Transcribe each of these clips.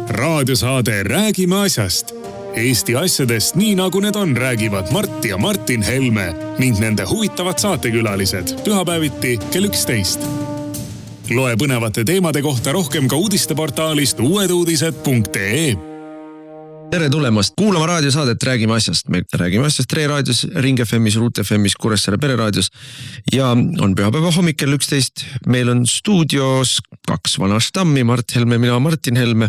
Raadiosaade Räägime asjast. Eesti asjadest nii nagu need on, räägivad Mart ja Martin Helme ning nende huvitavad saatekülalised pühapäeviti kell 11. Loe põnevate teemade kohta rohkem ka uudisteportaalist uueduudised.ee. Tere tulemast kuulama raadiosaadet Räägime asjast. Me räägime asjast Re raadios, Ring FM'is, Ruut FM'is, Kuressaare pereraadios ja on pühapäeva hommik kell 11. Meil on stuudios 2 vana stammi, Mart Helme, mina Martin Helme.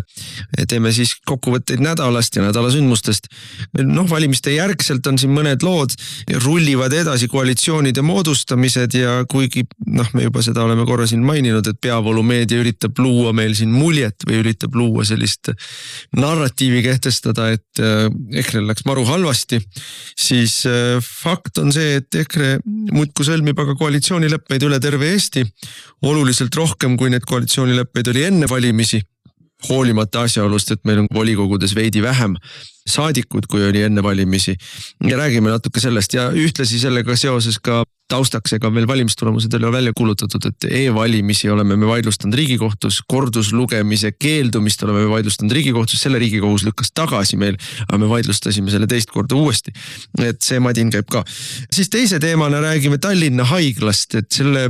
Teeme siis kokkuvõtteid nädalast ja nädala sündmustest. Valimiste järgselt on siin mõned lood, rullivad edasi koalitsioonide moodustamised ja kuigi me juba seda oleme korra siin maininud, et peavoolumeedia üritab luua meil siin muljet või üritab luua sellist narratiivi kehtestada, et EKRE läks maru halvasti, siis fakt on see, et EKRE muudkui sõlmib aga koalitsioonileppeid üle terve Eesti oluliselt rohkem, kui need koalitsioonileppeid oli enne valimisi, hoolimata asjaolust, et meil on volikogudes veidi vähem saadikud, kui oli enne valimisi. Ja räägime natuke sellest ja ühtlasi sellega seoses ka taustaks, ega veel valimistulemused oli välja kuulutatud, et e-valimisi oleme me vaidlustanud Riigikohtus, korduslugemise keeldumist oleme me vaidlustanud Riigikohtus, selle Riigikohus lükkas tagasi meil, aga me vaidlustasime selle teist korda uuesti, et see madin käib ka. Siis teise teemana räägime Tallinna haiglast, et selle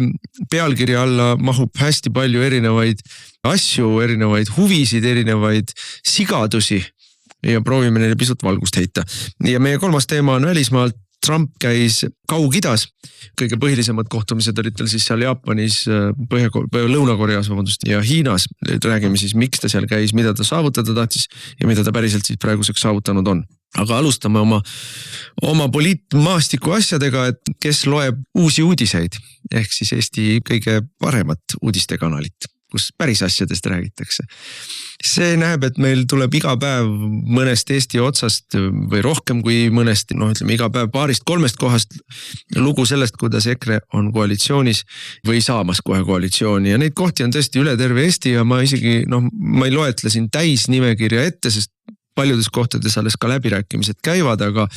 pealkirja alla mahub hästi palju erinevaid asju, erinevaid huvisid, erinevaid sigadusi ja proovime neile pisut valgust heita. Ja meie kolmas teema on välismaalt. Trump käis Kaug-Idas, kõige põhilisemad kohtumised olid tal siis seal Jaapanis, Lõuna-Koreas ja Hiinas. Räägime siis, miks ta seal käis, mida ta saavutada tahtis ja mida ta päriselt siis praeguseks saavutanud on. Aga alustame oma poliitmaastiku asjadega, et kes loeb uusi uudiseid, ehk siis Eesti kõige paremat uudistekanalit, kus päris asjadest räägitakse. See näeb, et meil tuleb iga päev mõnest Eesti otsast või rohkem kui mõnest, iga päev 2-3 kohast lugu sellest, kuidas EKRE on koalitsioonis või saamas kohe koalitsiooni ja neid kohti on tõesti üle terve Eesti ja ma isegi, ma ei loetle siin täis nimekirja ette, sest paljudes kohtades alles ka läbirääkimised käivad, aga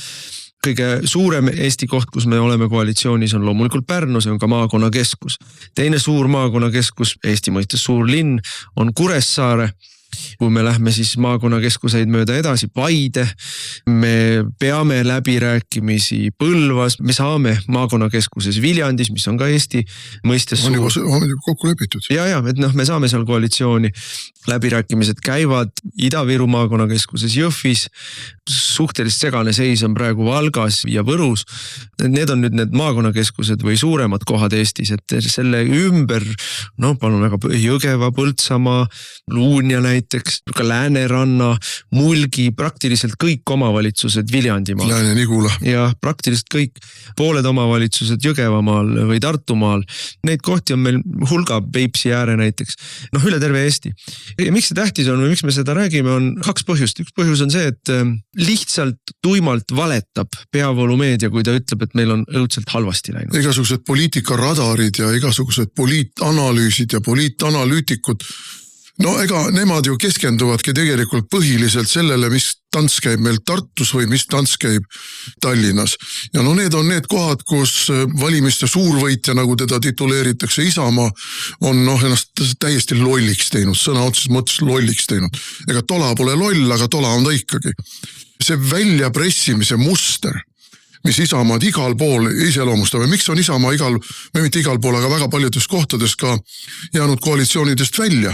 kõige suurem Eesti koht, kus me oleme koalitsioonis, on loomulikult Pärnu, see on ka maakonnakeskus. Teine suur maakonnakeskus, Eesti mõistes suur linn, on Kuressaare. Kui me lähme siis maakonnakeskuseid mööda edasi, Paide, me peame läbirääkimisi Põlvas, me saame maakonnakeskuses Viljandis, mis on ka Eesti mõistes suur. On juba kokku lepitud. Ja, et me saame seal koalitsiooni. Läbirääkimised käivad Ida-Viru maakonnakeskuses Jõhvis, suhteliselt segane seis on praegu Valgas ja Võrus. Need on nüüd need maakonnakeskused või suuremad kohad Eestis, et selle ümber, palun väga Jõgeva, Põltsamaa, Luunja näiteks, ka Lääneranna, Mulgi, praktiliselt kõik omavalitsused Viljandimaal. Lääne-Nigula. Ja praktiliselt kõik pooled omavalitsused Jõgevamaal või Tartumaal. Neid kohti on meil hulga, Peipsi ääre näiteks, üle terve Eesti. Ja miks see tähtis on või miks me seda räägime, on 2 põhjust. Üks põhjus on see, et lihtsalt tuimalt valetab peavoolumeedia, kui ta ütleb, et meil on õudselt halvasti läinud. Igasugused poliitikaradarid ja igasugused poliitanalüüsid ja poliitanalüütikud, ega nemad ju keskenduvadki tegelikult põhiliselt sellele, mis tants käib meil Tartus või mis tants käib Tallinnas. Ja need on need kohad, kus valimiste suurvõitja, nagu teda tituleeritakse Isamaa, on ennast täiesti lolliks teinud, sõna otseses mõttes lolliks teinud. Ega tola pole loll, aga tola on ta ikkagi. See väljapressimise muster, mis Isamaad igal pool iseloomustab ja miks on Isamaa mitte igal pool, aga väga paljudes kohtades ka jäänud koalitsioonidest välja,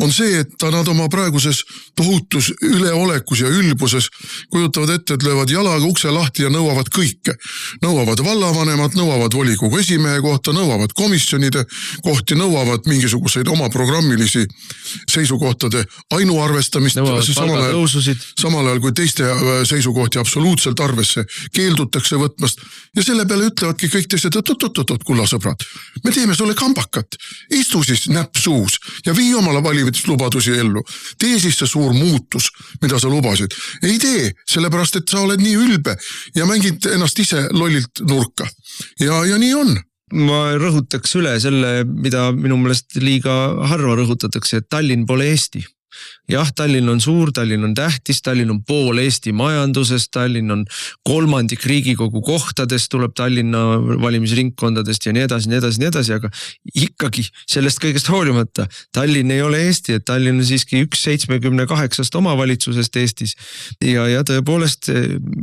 on see, et nad oma praeguses tohutus üleolekus ja ülbuses kujutavad ette, et löövad jalaga ukse lahti ja nõuavad kõike. Nõuavad vallavanemat, nõuavad volikogu esimehe kohta, nõuavad komisjonide kohti, nõuavad mingisuguseid oma programmilisi seisukohtade ainuarvestamist. Samal ajal kui teiste seisukohti absoluutselt arvesse keeldutakse võtmast. Ja selle peale ütlevadki kõik teised, et kullasõbrad, me teeme sulle kambakat. Istu siis näpp suus ja vii omale lubadusi ellu. Tee siis see suur muutus, mida sa lubasid. Ei tee, sellepärast, et sa oled nii ülbe ja mängid ennast ise lollilt nurka. Ja nii on. Ma rõhutaks üle selle, mida minu meelest liiga harva rõhutatakse, et Tallinn pole Eesti. jah, Tallinn on suur, Tallinn on tähtis, Tallinn on pool Eesti majandusest, Tallinn on 3% Riigikogu kohtadest tuleb Tallinna valimisringkondadest ja nii edasi, aga ikkagi sellest kõigest hoolimata Tallinn ei ole Eesti, et Tallinn on siiski üks 78 omavalitsusest Eestis ja tõepoolest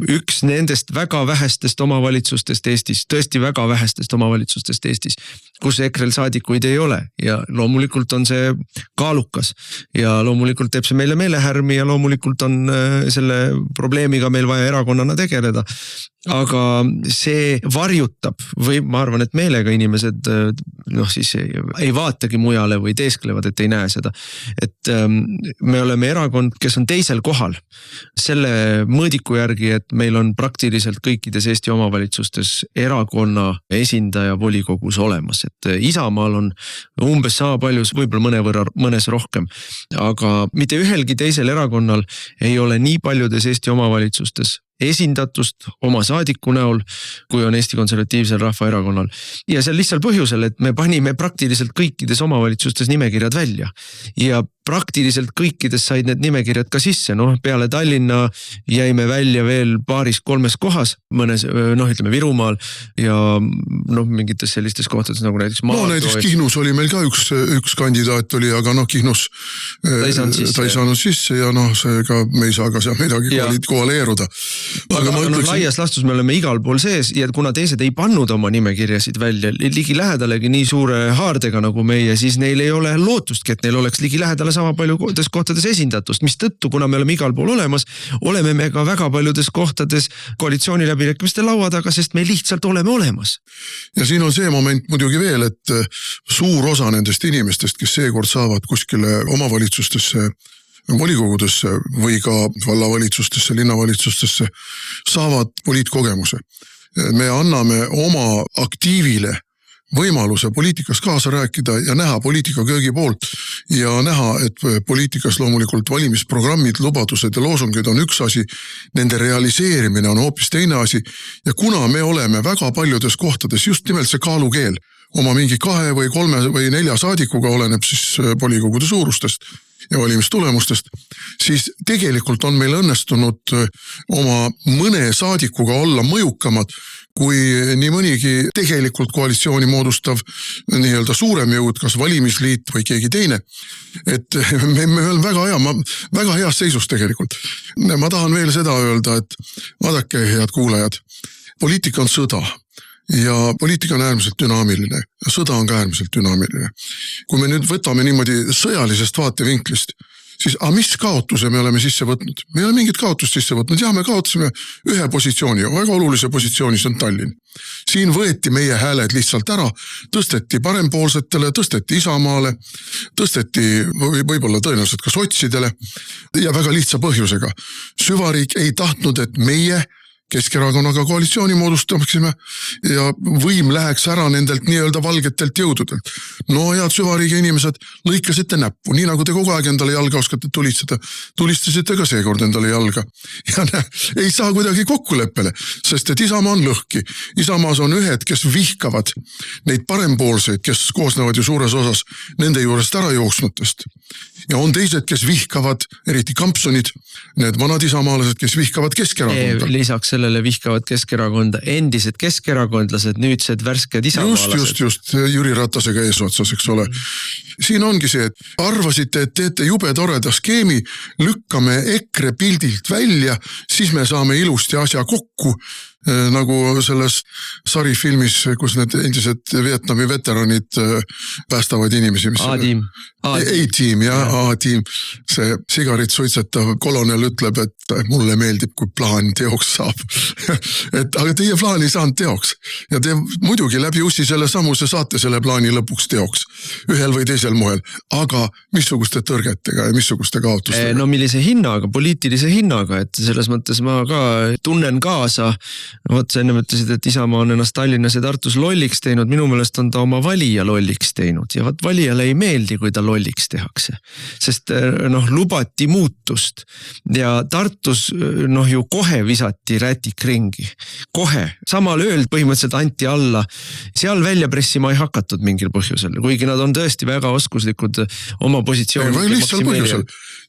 üks nendest väga vähestest omavalitsustest Eestis, tõesti väga vähestest omavalitsustest Eestis, kus EKRE-l saadikuid ei ole ja loomulikult on see kaalukas ja loomulikult teeb see meile meelehärmi ja loomulikult on selle probleemiga meil vaja erakonnana tegeleda. Aga see varjutab või ma arvan, et meelega inimesed siis ei vaatagi mujale või teesklevad, et ei näe seda. Et me oleme erakond, kes on teisel kohal selle mõõdiku järgi, et meil on praktiliselt kõikides Eesti omavalitsustes erakonna esindaja volikogus olemas. Et Isamaal on umbes sama palju, võib-olla mõnes rohkem, aga mitte ühelgi teisel erakonnal ei ole nii paljudes Eesti omavalitsustes esindatust oma saadiku näol, kui on Eesti Konservatiivsel Rahvaerakonnal. Ja see lihtsal põhjusel, et me panime praktiliselt kõikides omavalitsustes nimekirjad välja ja praktiliselt kõikides said need nimekirjad ka sisse. Peale Tallinna jäime välja veel 2-3 kohas, mõnes, ütleme Virumaal ja mingites sellistes kohtades nagu näiteks näiteks Kihnus oli meil ka üks kandidaat oli, aga Kihnus ta ei saanud sisse ja seega me ei saa ka seal midagi koaleeruda. Aga laias lastus me oleme igal pool sees ja kuna teised ei pannud oma nimekirjasid välja ligi lähedalegi nii suure haardega nagu meie, siis neil ei ole lootustki, et neil oleks ligi lähedale sama palju kohtades esindatust, mis tõttu, kuna me oleme igal pool olemas, oleme me ka väga paljudes kohtades koalitsiooni läbirääkimiste laua taga, sest me lihtsalt oleme olemas. Ja siin on see moment muidugi veel, et suur osa nendest inimestest, kes seekord saavad kuskile omavalitsustesse volikogudesse või ka vallavalitsustesse, linnavalitsustesse, saavad poliitkogemuse. Me anname oma aktiivile võimaluse poliitikas kaasa rääkida ja näha poliitika köögi poolt ja näha, et poliitikas loomulikult valimisprogrammid, lubadused ja loosungid on üks asi, nende realiseerimine on hoopis teine asi ja kuna me oleme väga paljudes kohtades just nimelt see kaalukeel oma mingi 2 või 3 või 4 saadikuga oleneb siis volikogude suurustest ja valimistulemustest, siis tegelikult on meil õnnestunud oma mõne saadikuga olla mõjukamad, kui nii mõnigi tegelikult koalitsiooni moodustav nii-öelda suurem jõud, kas valimisliit või keegi teine. Et me oleme väga heas seisus tegelikult. Ma tahan veel seda öelda, et vaadake, head kuulajad, poliitika on sõda. Ja poliitika on äärmiselt dünaamiline ja sõda on ka äärmiselt dünaamiline. Kui me nüüd võtame niimoodi sõjalisest vaatevinklist, siis mis kaotuse me oleme sisse võtnud? Me ei ole mingit kaotust sisse võtnud. Ja me kaotasime ühe positsiooni, väga olulise positsiooni, see on Tallinn. Siin võeti meie hääled lihtsalt ära, tõsteti parempoolsetele, tõsteti Isamaale, tõsteti võib-olla tõenäoliselt ka sotsidele ja väga lihtsa põhjusega. Süvariik ei tahtnud, et meie Keskerakonnaga koalitsiooni moodustamaksime ja võim läheks ära nendelt nii-öelda valgetelt jõududelt. Head süvariigi inimesed, lõikasite näppu, nii nagu te kogu aeg endale jalga oskate tulistada, tulistasite ka seekord endale jalga. Ja ei saa kuidagi kokkuleppele, sest et Isamaa on lõhki. Isamaas on ühed, kes vihkavad neid parempoolseid, kes koosnevad ju suures osas nende juurest ära jooksnutest. Ja on teised, kes vihkavad, eriti kampsunid, need vanad isamaalased, kes vihkavad Keskerakonda. Lisaks sellele vihkavad Keskerakonda endised keskerakondlased, nüüdsed värsked isamaalased. Just, Jüri Ratasega eesotsas, eks ole. Siin ongi see, et arvasite, et teete jube toreda skeemi, lükkame EKRE pildilt välja, siis me saame ilusti asja kokku, nagu selles sarifilmis, kus need endised Vietnami veteranid päästavad inimesi. A-tiim, jah, A-tiim. See sigarit suitsetav kolonel ütleb, et mulle meeldib, kui plaan teoks saab. Aga teie plaan ei saanud teoks. Ja te muidugi läbi ussi selle samuse saate selle plaani lõpuks teoks. Ühel või teisel moel. Aga missuguste tõrgetega ja missuguste kaotustega? Millise hinnaga, poliitilise hinnaga, et selles mõttes ma ka tunnen kaasa No vot, sa enne ütlesid, et Isamaa on ennast Tallinnas ja Tartus lolliks teinud, minu meelest on ta oma valija lolliks teinud ja vot valijale ei meeldi, kui ta lolliks tehakse. Sest lubati muutust ja Tartus ju kohe visati rätik ringi. Kohe, samal ööl põhimõtteliselt anti alla, seal välja pressima ei hakatud mingil põhjusel, kuigi nad on tõesti väga oskuslikud oma positsiooni. Või lihtsal põhjusel.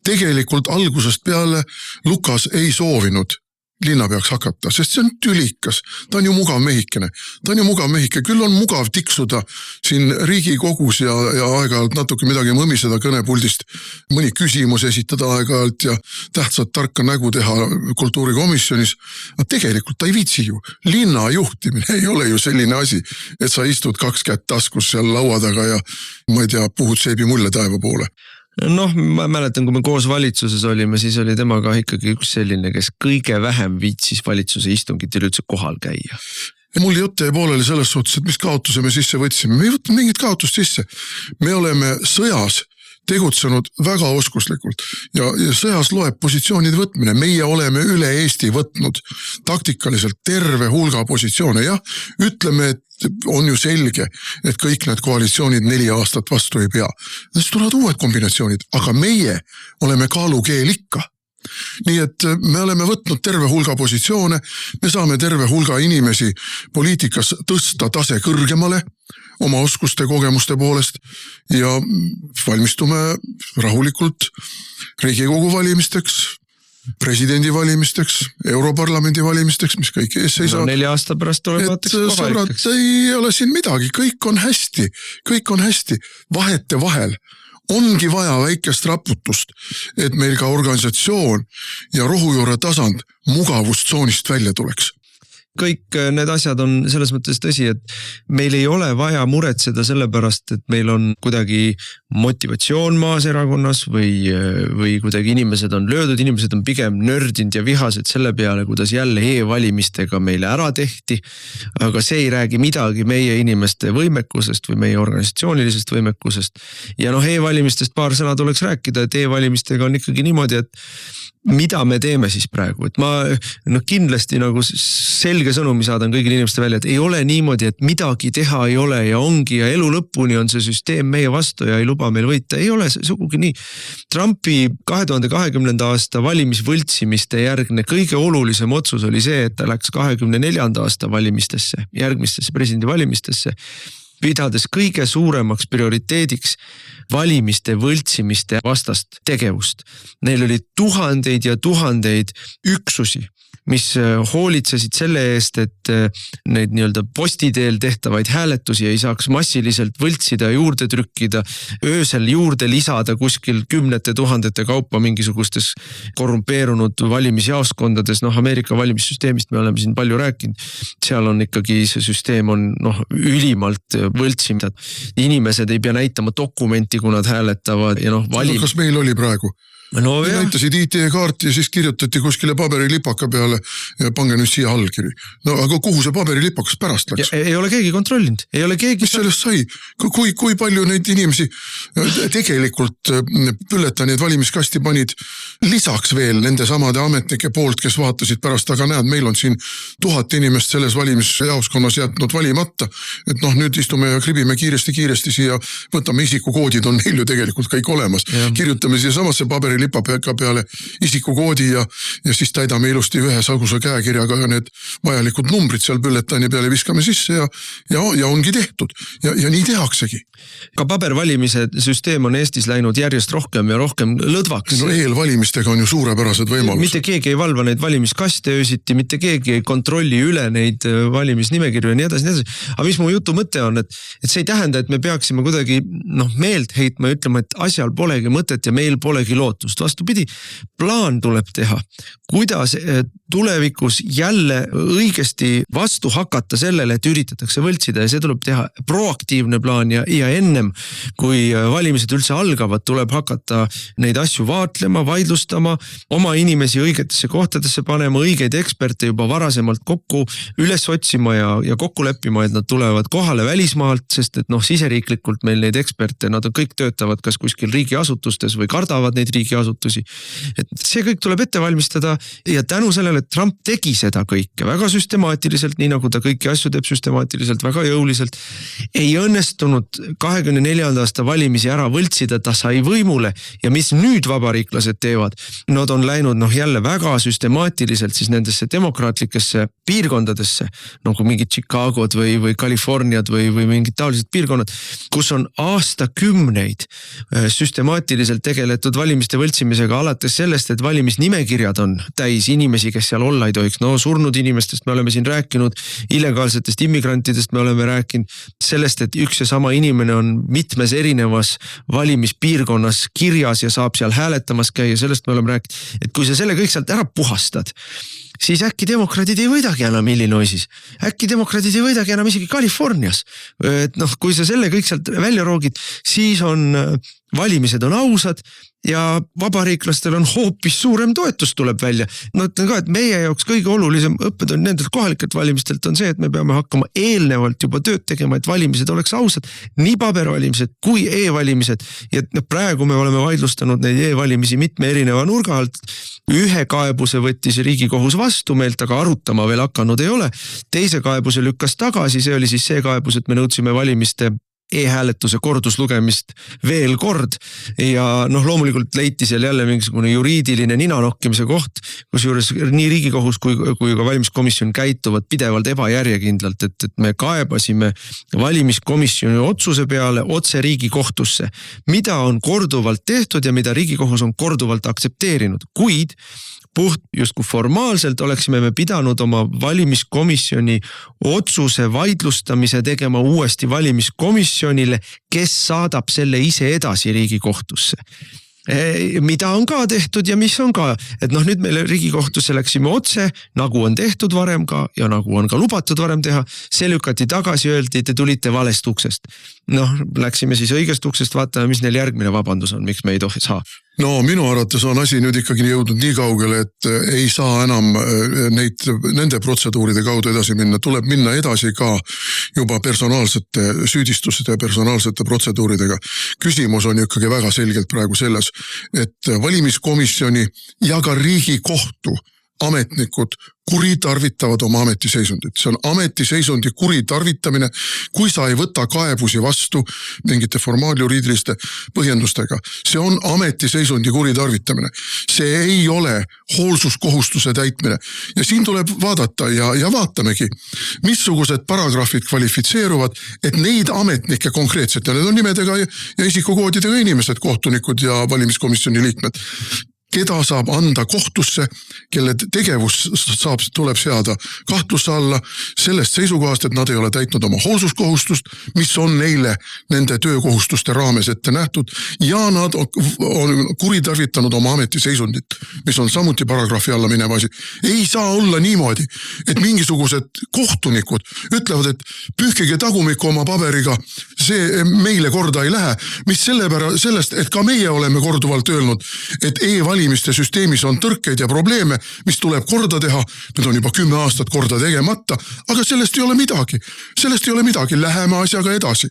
Tegelikult algusest peale Lukas ei soovinud linnapeaks hakata, sest see on tülikas. Ta on ju mugav mehikene. Küll on mugav tiksuda siin Riigikogus ja aeg-ajalt natuke midagi mõmiseda kõnepuldist, mõni küsimus esitada aeg-ajalt ja tähtsat tarka nägu teha kultuurikomisjonis. Aga tegelikult ta ei viitsi ju. Linna juhtimine ei ole ju selline asi, et sa istud 2 kätt taskus seal laua taga ja ma ei tea, puhud seebi mulle taeva poole. Ma mäletan, kui me koos valitsuses olime, siis oli temaga ikkagi üks selline, kes kõige vähem viitsis valitsuse istungit üleüldse kohal käia. Ja mul jutt jäi pooleli selles suhtes, et mis kaotuse me sisse võtsime. Me ei võtnud mingit kaotust sisse. Me oleme sõjas tegutsenud väga oskuslikult ja sõjas loeb positsioonide võtmine. Meie oleme üle Eesti võtnud taktikaliselt terve hulga positsioone. Jah, ütleme, et on ju selge, et kõik need koalitsioonid 4 aastat vastu ei pea. Siis tulevad uued kombinatsioonid, aga meie oleme kaalukeel ikka. Nii et me oleme võtnud terve hulga positsioone, me saame terve hulga inimesi poliitikas tõsta tase kõrgemale oma oskuste kogemuste poolest ja valmistume rahulikult Riigikogu valimisteks, presidendi valimisteks, Europarlamendi valimisteks, mis kõik ees seisab. 4 aasta pärast tuleb vaataks kohalikeks. Sõbrad, ei ole siin midagi, kõik on hästi, vahete vahel. Ongi vaja väikest raputust, et meil ka organisatsioon ja rohujuure tasand mugavustsoonist välja tuleks. Kõik need asjad on selles mõttes tõsi, et meil ei ole vaja muretseda selle pärast, et meil on kuidagi motivatsioon maas erakonnas või kuidagi inimesed on löödud, inimesed on pigem nördinud ja vihased selle peale, kuidas jälle e-valimistega meile ära tehti. Aga see ei räägi midagi meie inimeste võimekusest või meie organisatsioonilisest võimekusest. Ja e-valimistest paar sõna tuleks rääkida, et e-valimistega on ikkagi niimoodi, et mida me teeme siis praegu, et ma kindlasti selge sõnumi saadan kõigile inimeste välja, et ei ole niimoodi, et midagi teha ei ole ja ongi ja elu lõpuni on see süsteem meie vastu ja ei luba meil võita, ei ole sugugi nii. Trumpi 2020. aasta valimisvõltsimiste järgne kõige olulisem otsus oli see, et ta läks 2024. aasta valimistesse, järgmistesse presidendivalimistesse, pidades kõige suuremaks prioriteediks valimiste võltsimiste vastast tegevust. Neil oli tuhandeid ja tuhandeid üksusi, mis hoolitsesid selle eest, et neid postiteel tehtavaid hääletusi ei saaks massiliselt võltsida, juurde trükkida, öösel juurde lisada kuskil 10 000 kaupa mingisugustes korrumpeerunud valimisjaoskondades. Ameerika valimissüsteemist me oleme siin palju rääkinud. Seal on ikkagi see süsteem on ülimalt võltsimine. Inimesed ei pea näitama dokumenti, kui nad hääletavad ja Kas meil oli praegu? Näitasid IT-kaarti ja siis kirjutati kuskile paberilipaka peale ja pange nüüd siia allkiri. Aga kuhu see paberilipakas pärast läks? Ei ole keegi kontrollinud. Mis sellest sai? Kui palju neid inimesi tegelikult bülletani valimiskasti panid lisaks veel nende samade ametnike poolt, kes vaatasid pärast, aga näed, meil on siin 1000 inimest selles valimisjaoskonnas jätnud valimata. Et nüüd istume ja kribime kiiresti siia, võtame isikukoodid, on neil ju tegelikult kõik olemas. Kirjutame siia samasse paberilipaka peale isikukoodi ja siis täidame ilusti ühe sagusa käekirjaga need vajalikud numbrid seal bülletani peale viskame sisse ja ongi tehtud. Ja nii tehaksegi. Ka pabervalimise süsteem on Eestis läinud järjest rohkem ja rohkem lõdvaks. Eelvalimistega on ju suurepärased võimalused. Mitte keegi ei valva neid valimiskaste öösiti, mitte keegi ei kontrolli üle neid valimisnimekirju ja nii edasi. Aga mis mu jutu mõte on, et see ei tähenda, et me peaksime kuidagi meelt heitma ja ütlema, et asjal polegi mõtet ja meil polegi lootust. Vastupidi, plaan tuleb teha, kuidas tulevikus jälle õigesti vastu hakata sellele, et üritatakse võltsida ja see tuleb teha proaktiivne plaan ja ennem, kui valimised üldse algavad, tuleb hakata neid asju vaatlema, vaidlustama, oma inimesi õigetesse kohtadesse panema, õigeid eksperte juba varasemalt kokku üles otsima ja kokku leppima, et nad tulevad kohale välismaalt, sest et siseriiklikult meil neid eksperte, nad kõik töötavad kas kuskil riigiasutustes või kardavad neid riigiasutusi. Et see kõik tuleb ette valmistada ja tänu sellele, et Trump tegi seda kõike väga süstemaatiliselt, nii nagu ta kõiki asju teeb süstemaatiliselt, väga jõuliselt, ei õnnestunud 24. aasta valimisi ära võltsida, ta sai võimule ja mis nüüd vabariiklased teevad, nad on läinud jälle väga süstemaatiliselt siis nendesse demokraatlikesse piirkondadesse, nagu mingid Chicagod või Californiad või mingid taolised piirkonnad, kus on aastakümneid süstemaatiliselt tegeletud valimiste võltsimisega, alates sellest, et valimisnimekirjad on täis inimesi, kes seal olla ei tohiks. Surnud inimestest me oleme siin rääkinud, illegaalsetest immigrantidest me oleme rääkinud, sellest, et üks ja sama inimene on mitmes erinevas valimispiirkonnas kirjas ja saab seal hääletamas käia, sellest me oleme rääkinud, et kui sa selle kõik sealt ära puhastad, siis äkki demokraadid ei võidagi enam Illinoisis, äkki demokraadid ei võidagi enam isegi Californias. Et kui sa selle kõik sealt välja roogid, siis on valimised on ausad ja vabariiklastel on hoopis suurem toetus tuleb välja. Ütlen ka, et meie jaoks kõige olulisem õppetund nendelt kohalikelt valimistelt on see, et me peame hakkama eelnevalt juba tööd tegema, et valimised oleks ausad, nii pabervalimised kui e-valimised. Ja praegu me oleme vaidlustanud neid e-valimisi mitme erineva nurga alt. Ühe kaebuse võttis Riigikohus vastu meilt, aga arutama veel hakanud ei ole. Teise kaebuse lükkas tagasi, see oli siis see kaebus, et me nõudsime valimiste e-hääletuse korduslugemist veel kord ja loomulikult leiti seal jälle mingisugune juriidiline ninanokkimise koht, kus juures nii Riigikohus kui ka valimiskomisjon käituvad pidevalt ebajärjekindlalt, et me kaebasime valimiskomisjoni otsuse peale otse Riigikohtusse, mida on korduvalt tehtud ja mida Riigikohus on korduvalt aktsepteerinud, kuid puht justkui formaalselt oleksime me pidanud oma valimiskomisjoni otsuse vaidlustamise tegema uuesti valimiskomisjonile, kes saadab selle ise edasi Riigikohtusse. Mida on ka tehtud ja mis on ka, et nüüd meile Riigikohtusse läksime otse, nagu on tehtud varem ka ja nagu on ka lubatud varem teha, see lükati tagasi, öeldi, te tulite valest uksest. Läksime siis õigest uksest, vaatame, mis neil järgmine vabandus on, miks me ei tohi saa. Minu arvates on asi nüüd ikkagi jõudnud nii kaugele, et ei saa enam nende protseduuride kaudu edasi minna, tuleb minna edasi ka juba personaalsete süüdistuste ja personaalsete protseduuridega. Küsimus on ikkagi väga selgelt praegu selles, et valimiskomisjoni ja ka Riigikohtu ametnikud kuritarvitavad oma ametiseisundit. See on ametiseisundi kuritarvitamine, kui sa ei võta kaebusi vastu mingite formaaljuriidiliste põhjendustega. See on ametiseisundi kuritarvitamine. See ei ole hoolsuskohustuse täitmine. Ja siin tuleb vaadata ja vaatamegi, missugused paragrahvid kvalifitseeruvad, et neid ametnikke konkreetselt, ja need on nimedega ja isikukoodidega inimesed, kohtunikud ja valimiskomisjoni liikmed, keda saab anda kohtusse, kelle tegevus tuleb seada kahtluse alla sellest seisukohast, et nad ei ole täitnud oma hoolsuskohustust, mis on neile nende töökohustuste raames ette nähtud ja nad on kuritarvitanud oma ametiseisundit, mis on samuti paragrahvi alla minev asi. Ei saa olla niimoodi, et mingisugused kohtunikud ütlevad, et pühkige tagumikku oma paberiga, see meile korda ei lähe, mis sellest, et ka meie oleme korduvalt öelnud, et e-valimiste süsteemis on tõrkeid ja probleeme, mis tuleb korda teha, need on juba 10 aastat korda tegemata, aga sellest ei ole midagi, läheme asjaga edasi.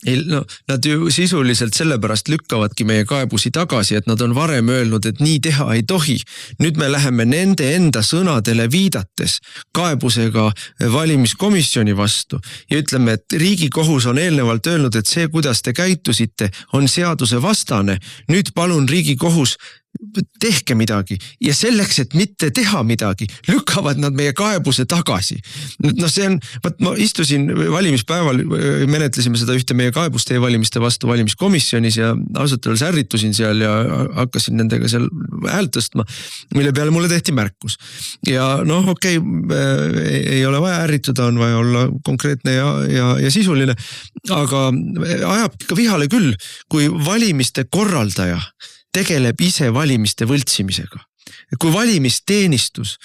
Nad ju sisuliselt sellepärast lükkavadki meie kaebusi tagasi, et nad on varem öelnud, et nii teha ei tohi. Nüüd me läheme nende enda sõnadele viidates kaebusega valimiskomisjoni vastu ja ütleme, et Riigikohus on eelnevalt öelnud, et see, kuidas te käitusite, on seaduse vastane. Nüüd palun Riigikohus tehke midagi ja selleks, et mitte teha midagi, lükkavad nad meie kaebuse tagasi. See on, ma istusin valimispäeval, menetlesime seda ühte meie kaebust e-valimiste vastu valimiskomisjonis ja ausalt öeldes ärritusin seal ja hakkasin nendega seal häält tõstma, mille peale mulle tehti märkus. Ja okei, ei ole vaja ärrituda, on vaja olla konkreetne ja sisuline, aga ajab ka vihale küll, kui valimiste korraldaja tegeleb ise valimiste võltsimisega. kui valimisteenistus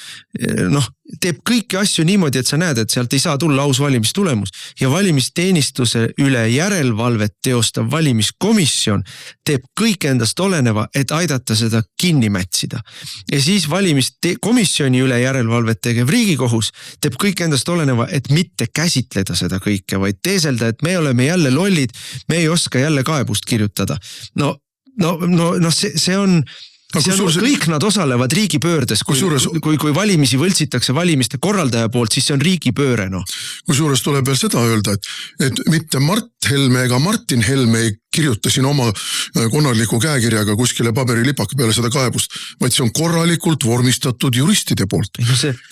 teeb kõiki asju niimoodi, et sa näed, et sealt ei saa tulla aus valimistulemus ja valimisteenistuse üle järelevalvet teostav valimiskomisjon teeb kõik endast oleneva, et aidata seda kinni mätsida. Ja siis valimiskomisjoni üle järelevalvet tegev Riigikohus teeb kõik endast oleneva, et mitte käsitleda seda kõike, vaid teeselda, et me oleme jälle lollid, me ei oska jälle kaebust kirjutada. See on kõik nad osalevad riigipöördes, kui valimisi võltsitakse valimiste korraldaja poolt, siis see on riigipööre. Kusjuures tuleb veel seda öelda, et mitte Mart Helme ega Martin Helme ei kirjuta siin oma konarliku käekirjaga kuskile paberilipaka peale seda kaebust, vaid see on korralikult vormistatud juristide poolt,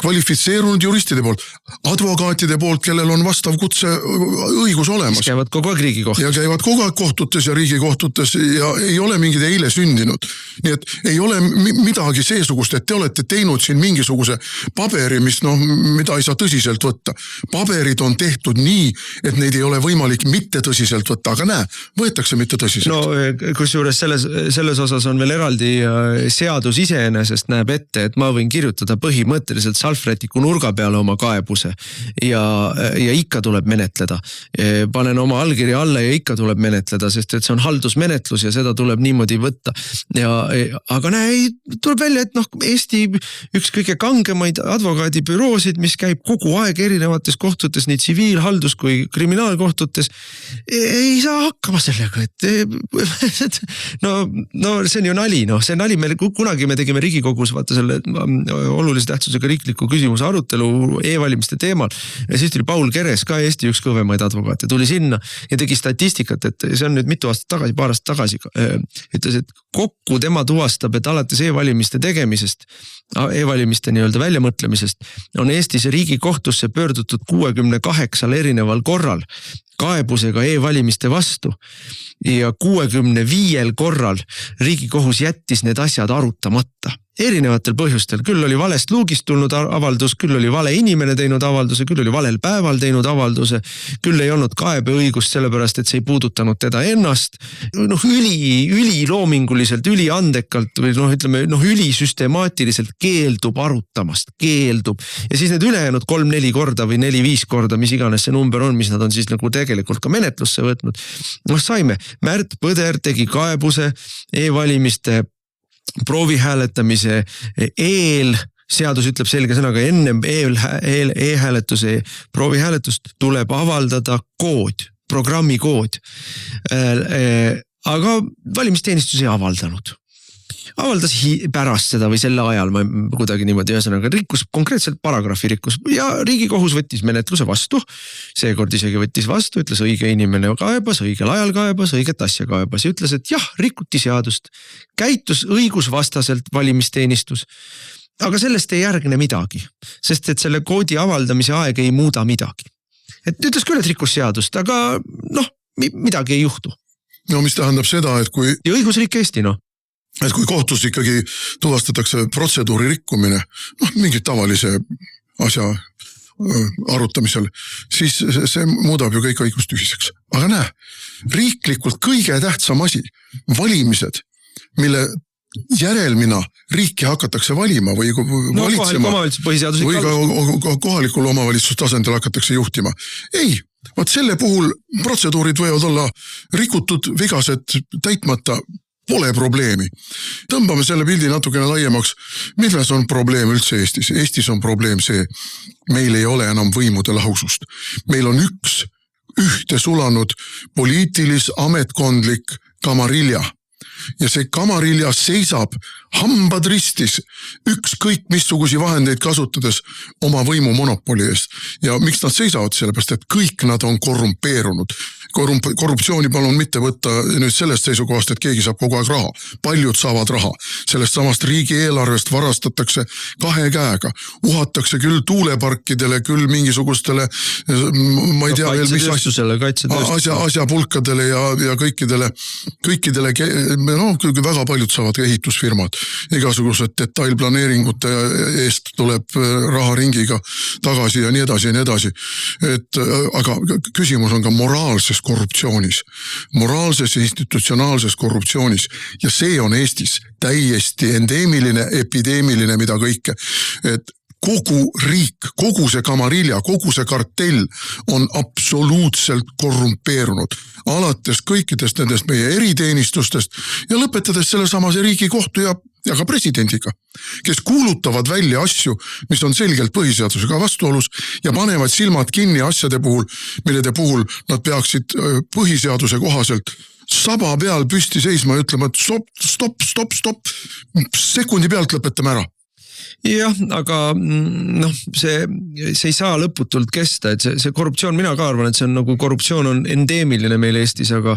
kvalifitseerunud juristide poolt, advokaatide poolt, kellel on vastav kutse õigus olemas. Mis käivad kogu aeg riigikohtutes. Ja käivad kogu aeg kohtutes ja riigikohtutes ja ei ole mingid eile sündinud. Nii et ei ole midagi seesugust, et te olete teinud siin mingisuguse paberi, mida ei saa tõsiselt võtta. Paberid on tehtud nii, et neid ei ole võimalik mitte tõsiselt võtta, aga näe, võetakse mitte tõsiselt. No kusjuures selles osas on veel eraldi seadus iseenesest näeb ette, et ma võin kirjutada põhimõtteliselt salvrätiku nurga peale oma kaebuse ja ikka tuleb menetleda. Panen oma allkirja alla ja ikka tuleb menetleda, sest et see on haldusmenetlus ja seda tuleb niimoodi võtta. Aga näe, tuleb välja, et Eesti üks kõige kangemaid advokaadibüroosid, mis käib kogu aeg erinevates kohtutes, nii tsiviil, haldus kui kriminaalkohtutes, ei saa hakkama sellega, et see on ju nali, see nali kunagi me tegime Riigikogus vaata selle olulise tähtsusega riikliku küsimuse arutelu e-valimiste teemal ja siis tuli Paul Keres ka Eesti üks kõvemaid advokaate, tuli sinna ja tegi statistikat, et see on nüüd mitu aastat tagasi, paar aastat tagasi, ütles, et kokku tema tuvastab, et alates e-valimiste tegemisest, e-valimiste nii-öelda väljamõtlemisest on Eestis Riigikohtusse pöördutud 68 erineval korral kaebusega e-valimiste vastu ja 65 korral Riigikohus jättis need asjad arutamata. Erinevatel põhjustel, küll oli valest luugist tulnud avaldus, küll oli vale inimene teinud avalduse, küll oli valel päeval teinud avalduse, küll ei olnud kaebeõigust sellepärast, et see ei puudutanud teda ennast. Üliloominguliselt, üliandekalt või ülisüstemaatiliselt keeldub arutamast, keeldub. Ja siis need ülejäänud 3-4 korda või 4-5 korda, mis iganes see number on, mis nad on siis nagu tegelikult ka menetlusse võtnud. Saime, Märt Põder tegi kaebuse e-valimiste proovihääletamise seadus ütleb selge sõnaga, ennem e-hääletuse proovihääletust tuleb avaldada kood, programmi kood. Aga valimisteenistus ei avaldanud. Avaldas pärast seda või selle ajal ma kuidagi niimoodi ühesõnaga rikkus, konkreetselt paragrahvi rikkus ja Riigikohus võttis menetluse vastu, seekord isegi võttis vastu, ütles õige inimene kaebas, õigel ajal kaebas, õiget asja kaebas ja ütles, et jah, rikuti seadust, käitus õigusvastaselt valimisteenistus, aga sellest ei järgne midagi, sest et selle koodi avaldamise aeg ei muuda midagi. Et ütles küll, et rikkus seadust, aga midagi ei juhtu. No mis tähendab seda, et kui... Ja õigusriik Eesti, Et kui kohtus ikkagi tuvastatakse protseduuri rikkumine, mingi tavalise asja arutamisel, siis see muudab ju kõik õigustühiseks. Aga näe, riiklikult kõige tähtsam asi, valimised, mille järelmina riiki hakatakse valima või valitsema või ka kohalikul omavalitsustasandil hakatakse juhtima. Ei, selle puhul protseduurid võivad olla rikutud, vigased, täitmata, pole probleemi. Tõmbame selle pildi natukene laiemaks. Milles on probleem üldse Eestis? Eestis on probleem see, meil ei ole enam võimude lahusust. Meil on üks ühte sulanud poliitilis-ametkondlik kamarilja. Ja see kamarilja seisab hambad ristis ükskõik missugusi vahendeid kasutades oma võimu monopoli eest. Ja miks nad seisavad? Sellepärast, et kõik nad on korrumpeerunud. Korruptsiooni palun mitte võtta nüüd sellest seisukohast, et keegi saab kogu aeg raha. Paljud saavad raha. Sellest samast riigieelarvest varastatakse 2 käega. Uhatakse küll tuuleparkidele, küll mingisugustele, ma ei tea veel, mis asjapulkadele ja kõikidele, väga paljud saavad ehitusfirmad. Igasugused detailplaneeringute eest tuleb raha ringiga tagasi ja nii edasi ja nii edasi. Aga küsimus on ka moraalses korruptsioonis, moraalses ja institutsionaalses korruptsioonis ja see on Eestis täiesti endeemiline, epideemiline, mida kõike, et kogu riik, kogu see kamarilja, kogu see kartell on absoluutselt korrumpeerunud. Alates kõikidest nendest meie eriteenistustest ja lõpetades selle samase Riigikohtu ja ka presidendiga, kes kuulutavad välja asju, mis on selgelt põhiseadusega vastuolus ja panevad silmad kinni asjade puhul, millede puhul nad peaksid põhiseaduse kohaselt saba peal püsti seisma ja ütlema, et stop, sekundi pealt lõpetame ära. Jah, aga see ei saa lõputult kesta, et see korruptsioon, mina ka arvan, et see on nagu korruptsioon on endeemiline meil Eestis, aga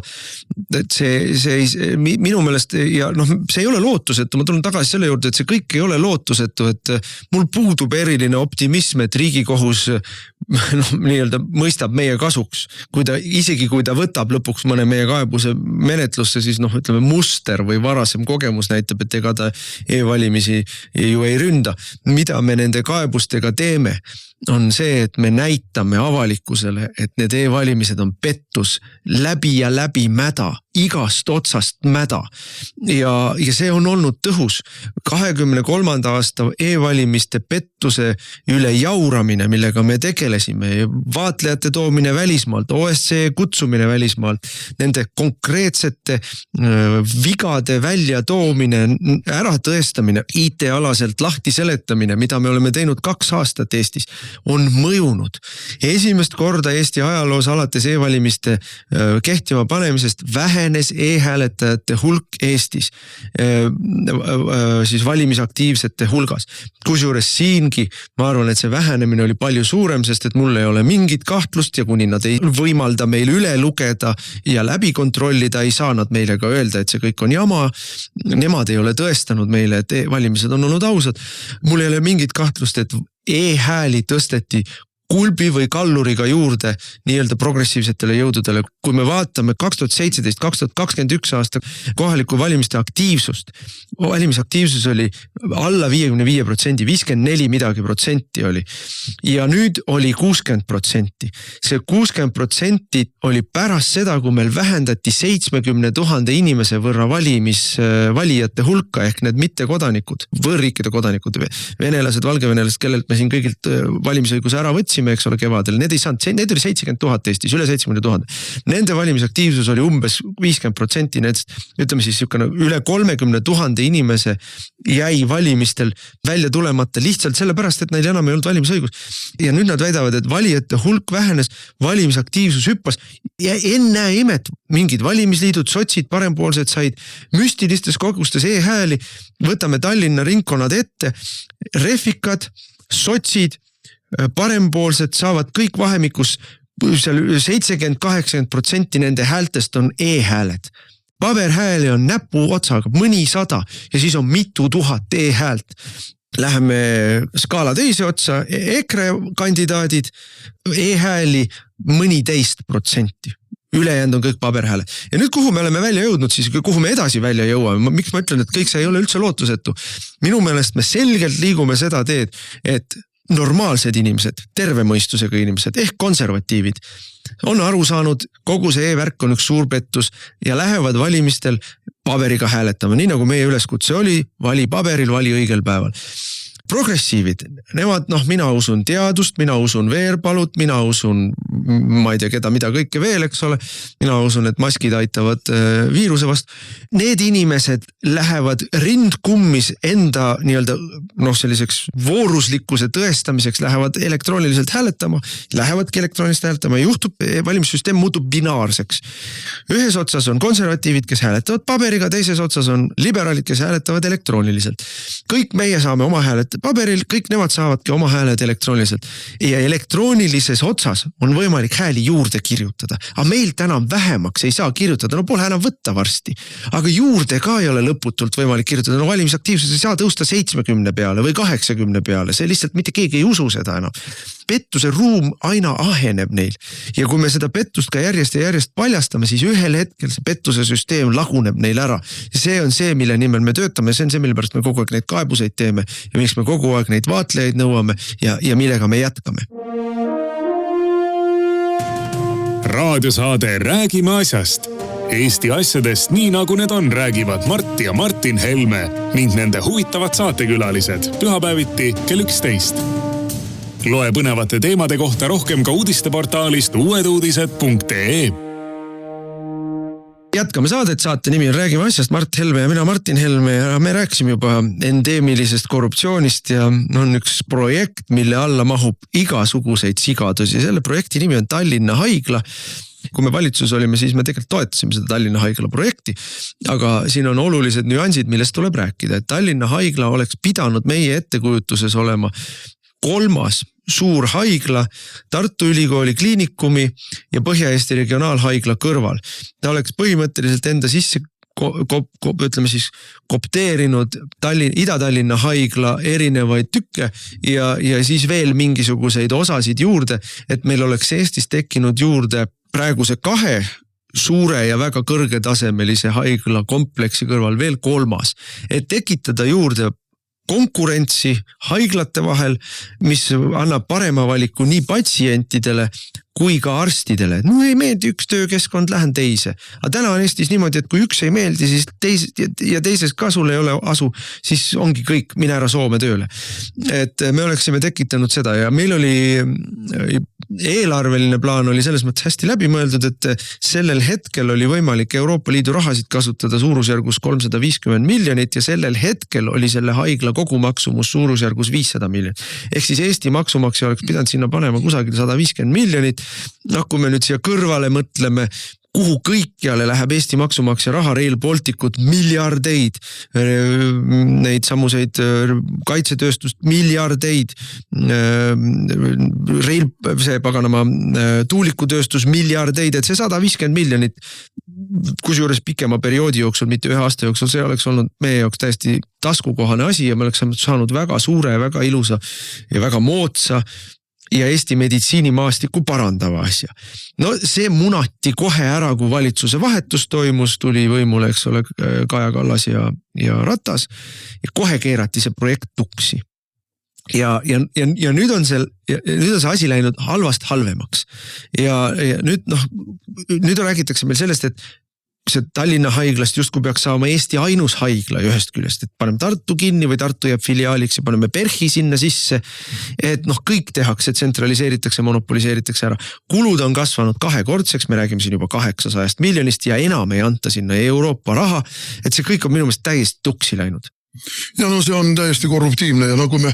et see minu meelest ja see ei ole lootusetu, ma tulen tagasi selle juurde, et see kõik ei ole lootusetu, et mul puudub eriline optimism, et Riigikohus nii-öelda mõistab meie kasuks, isegi kui ta võtab lõpuks mõne meie kaebuse menetlusse, siis ütleme muster või varasem kogemus näitab, et ega ta e-valimisi ju ei ründa. Mida me nende kaebustega teeme, on see, et me näitame avalikkusele, et need e-valimised on pettus läbi ja läbi mäda, igast otsast mäda. Ja see on olnud tõhus. 23. aasta e-valimiste pettuse üle jauramine, millega me tegelesime, vaatlejate toomine välismaalt, OSCE kutsumine välismaalt, nende konkreetsete vigade välja toomine, ära tõestamine, IT-alaselt lahti seletamine, mida me oleme teinud 2 aastat Eestis, on mõjunud. Esimest korda Eesti ajaloos alates e-valimiste kehtima panemisest vähenes e-hääletajate hulk Eestis siis valimisaktiivsete hulgas. Kusjuures siingi ma arvan, et see vähenemine oli palju suurem, sest et mul ei ole mingit kahtlust ja kuni nad ei võimalda meil üle lugeda ja läbi kontrollida, ei saa nad meile ka öelda, et see kõik on jama. Nemad ei ole tõestanud meile, et e-valimised on olnud ausad. Mul ei ole mingit kahtlust, et e-hääli tõsteti kulbi või kalluriga juurde nii-öelda progressiivsetele jõududele. Kui me vaatame 2017-2021 aasta kohaliku valimiste aktiivsust, valimisaktiivsus oli alla 55%, 54 midagi protsenti oli. Ja nüüd oli 60%. See 60% oli pärast seda, kui meil vähendati 70 000 inimese võrra valijate hulka ehk need mittekodanikud, võõrriikide kodanikud, venelased, valgevenelased, kellelt me siin kõigilt valimisõiguse ära võtsime, eks ole kevadel, need ei saanud, need oli 70 000 Eestis, üle 70 000. Nende valimisaktiivsus oli umbes 50%, need, ütleme siis üle 30 000 inimese jäi valimistel välja tulemata lihtsalt sellepärast, et neil enam ei olnud valimisõigus. Ja nüüd nad väidavad, et valijate hulk vähenes, valimisaktiivsus hüppas ja ennäe imet, mingid valimisliidud, sotsid, parempoolsed said müstilistes kogustes e-hääli, võtame Tallinna ringkonnad ette, refikad, sotsid, parempoolsed saavad kõik vahemikus 70-80% nende häältest on e-hääled. Paberhääli on näpu otsaga mõni 100 ja siis on mitu tuhat e-häält. Läheme skaala teise otsa, EKRE kandidaadid, e-hääli mõni 10%. Ülejäänud on kõik paberhääle. Ja nüüd kuhu me oleme välja jõudnud, siis kuhu me edasi välja jõuame, miks ma ütlen, et kõik see ei ole üldse lootusetu. Minu meelest me selgelt liigume seda teed, et normaalsed inimesed, terve mõistusega inimesed ehk konservatiivid on aru saanud, kogu see e-värk on üks suur pettus ja lähevad valimistel paberiga hääletama, nii nagu meie üleskutse oli, vali paberil, vali õigel päeval. Progressiivid, nemad, mina usun teadust, mina usun Veerpalut, mina usun, ma ei tea keda, mida kõike veel, eks ole. Mina usun, et maskid aitavad viiruse vastu. Need inimesed lähevad rindkummis enda nii-öelda selliseks vooruslikkuse tõestamiseks, lähevad elektrooniliselt hääletama, lähevadki elektrooniliselt hääletama ja juhtub, valimissüsteem muutub binaarseks. Ühes otsas on konservatiivid, kes hääletavad paberiga, teises otsas on liberaalid, kes hääletavad elektrooniliselt. Kõik meie saame oma hääletada paberil, kõik nemad saavadki oma hääled elektrooniliselt. Ja elektroonilises otsas on võimalik hääli juurde kirjutada. Aga meil täna vähemaks ei saa kirjutada, pole enam võtta varsti. Aga juurde ka ei ole lõputult võimalik kirjutada. Valimisaktiivsus ei saa tõusta 70 peale või 80 peale. See lihtsalt mitte keegi ei usu seda enam. Pettuse ruum aina aheneb neil. Ja kui me seda pettust ka järjest ja järjest paljastame, siis ühel hetkel see pettuse süsteem laguneb neil ära. Ja see on see, mille nimel me töötame. See on see, mille pärast me kogu aeg neid kaebuseid teeme ja miks me kogu aeg neid vaatlejaid nõuame ja millega me jätkame. raadiosaade Räägime asjast. Eesti asjadest nii nagu need on, räägivad Mart ja Martin Helme ning nende huvitavad saatekülalised pühapäeviti kell 11. Loe põnevate teemade kohta rohkem ka uudisteportaalist uueduudised.ee. Jätkame saadet, saate nimi on Räägime asjast, Mart Helme ja mina Martin Helme ja me rääkisime juba endeemilisest korruptsioonist ja on üks projekt, mille alla mahub igasuguseid sigadusi. Selle projekti nimi on Tallinna Haigla. Kui me valitsus olime, siis me tegelikult toetasime seda Tallinna Haigla projekti, aga siin on olulised nüansid, millest tuleb rääkida. Et Tallinna Haigla oleks pidanud meie ettekujutuses olema 3. suur haigla Tartu Ülikooli kliinikumi ja Põhja-Eesti regionaalhaigla kõrval. Ta oleks põhimõtteliselt enda sisse kopteerinud Ida-Tallinna haigla erinevaid tükke ja siis veel mingisuguseid osasid juurde, et meil oleks Eestis tekkinud juurde praeguse 2 suure ja väga kõrgetasemelise haigla kompleksi kõrval veel 3, et tekitada juurde konkurentsi haiglate vahel, mis annab parema valiku nii patsientidele kui ka arstidele. No ei meeldi üks töökeskkond, lähen teise. Aga täna on Eestis niimoodi, et kui üks ei meeldi, siis teises ka sul ei ole asu, siis ongi kõik, mine ära Soome tööle. Et me oleksime tekitanud seda ja meil oli eelarveline plaan oli selles mõttes hästi läbi mõeldud, et sellel hetkel oli võimalik Euroopa Liidu rahasid kasutada suurusjärgus 350 miljonit ja sellel hetkel oli selle haigla kogumaksumus suurusjärgus 500 miljonit. Ehk siis Eesti maksumaksja oleks pidanud sinna panema kusagil 150 miljonit. Kui me nüüd siia kõrvale mõtleme, kuhu kõikjale läheb Eesti maksumaksja raha, Rail Balticut miljardeid, neid samuseid kaitsetööstust miljardeid, see paganama tuulikutööstus miljardeid, et see 150 miljonit, kusjuures pikema perioodi jooksul, mitte 1 aasta jooksul, see oleks olnud meie jaoks täiesti taskukohane asi ja me oleks saanud väga suure, väga ilusa ja väga moodsa ja Eesti meditsiinimaastiku parandava asja. No see munati kohe ära, kui valitsuse vahetus toimus, tuli võimule, eks ole, Kaja Kallas ja Ratas ja kohe keerati see projekt tuksi. Ja nüüd on see asi läinud halvast halvemaks. Ja nüüd räägitakse meil sellest, et see Tallinna haiglast justkui peaks saama Eesti ainus haigla ühest küljest, et paneme Tartu kinni või Tartu jääb filiaaliks ja paneme PERHi sinna sisse, et kõik tehakse, monopoliseeritakse, monopoliseeritakse ära. Kulud on kasvanud 2-kordseks, me räägime siin juba 800 miljonist ja enam ei anta sinna Euroopa raha, et see kõik on minu meelest täiesti tuksi läinud. Ja no see on täiesti korruptiivne ja kui me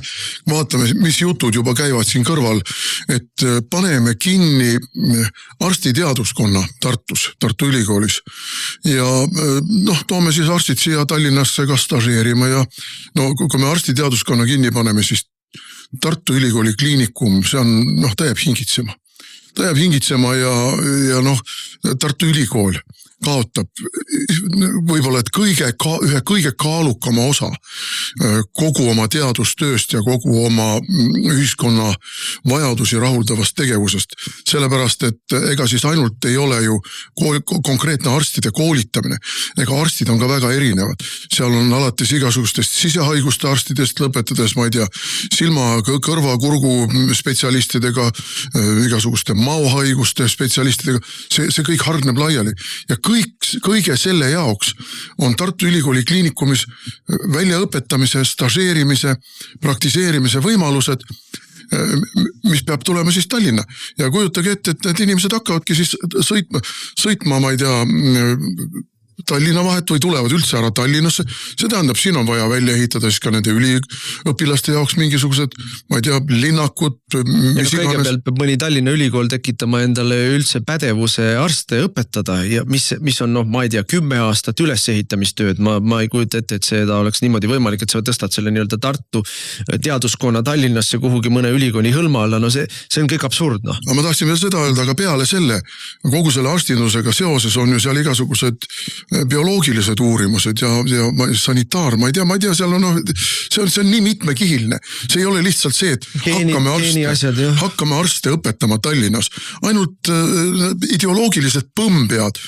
vaatame, mis jutud juba käivad siin kõrval, et paneme kinni arstiteaduskonna Tartu Ülikoolis ja toome siis arstid siia Tallinnasse ka stažeerima ja kui me arstiteaduskonna kinni paneme, siis Tartu Ülikooli kliinikum, see on, ta jääb hingitsema. Ta jääb hingitsema ja Tartu Ülikool kaotab võib-olla, et ühe kõige kaalukama osa kogu oma teadustööst ja kogu oma ühiskonna vajadusi rahuldavast tegevusest. Sellepärast, et ega siis ainult ei ole ju konkreetne arstide koolitamine. Ega arstid on ka väga erinevad. Seal on alates igasugustest sisehaiguste arstidest lõpetades, ma ei tea, silma, kõrva, kurgu spetsialistidega, igasuguste maohaiguste spetsialistidega. See kõik hargneb laiali ja kõige selle jaoks on Tartu Ülikooli kliinikumis väljaõpetamise, stažeerimise, praktiseerimise võimalused, mis peab tulema siis Tallinna. Ja kujutage ette, et need inimesed hakkavadki siis sõitma, ma ei tea, Tallinna vahet või tulevad üldse ära Tallinnasse. See tähendab, siin on vaja välja ehitada siis ka nende üliõpilaste jaoks mingisugused, ma ei tea, linnakud. Kõigepealt peab mõni Tallinna Ülikool tekitama endale üldse pädevuse arste õpetada ja mis on, ma ei tea, 10 aastat ülesehitamistööd. Ma ei kujuta ette, et seda oleks niimoodi võimalik, et sa tõstad selle nii-öelda Tartu teaduskonna Tallinnasse kuhugi mõne ülikooli hõlma alla. No see on kõik absurdno. Ma tahtsin veel seda öelda, aga peale selle, kogu selle arstindusega seoses on ju seal igasugused bioloogilised uurimused ja sanitaar, ma ei tea, seal on, see on nii mitmekihiline. See ei ole lihtsalt see, et hakkame arste õpetama Tallinnas. Ainult ideoloogilised põmbead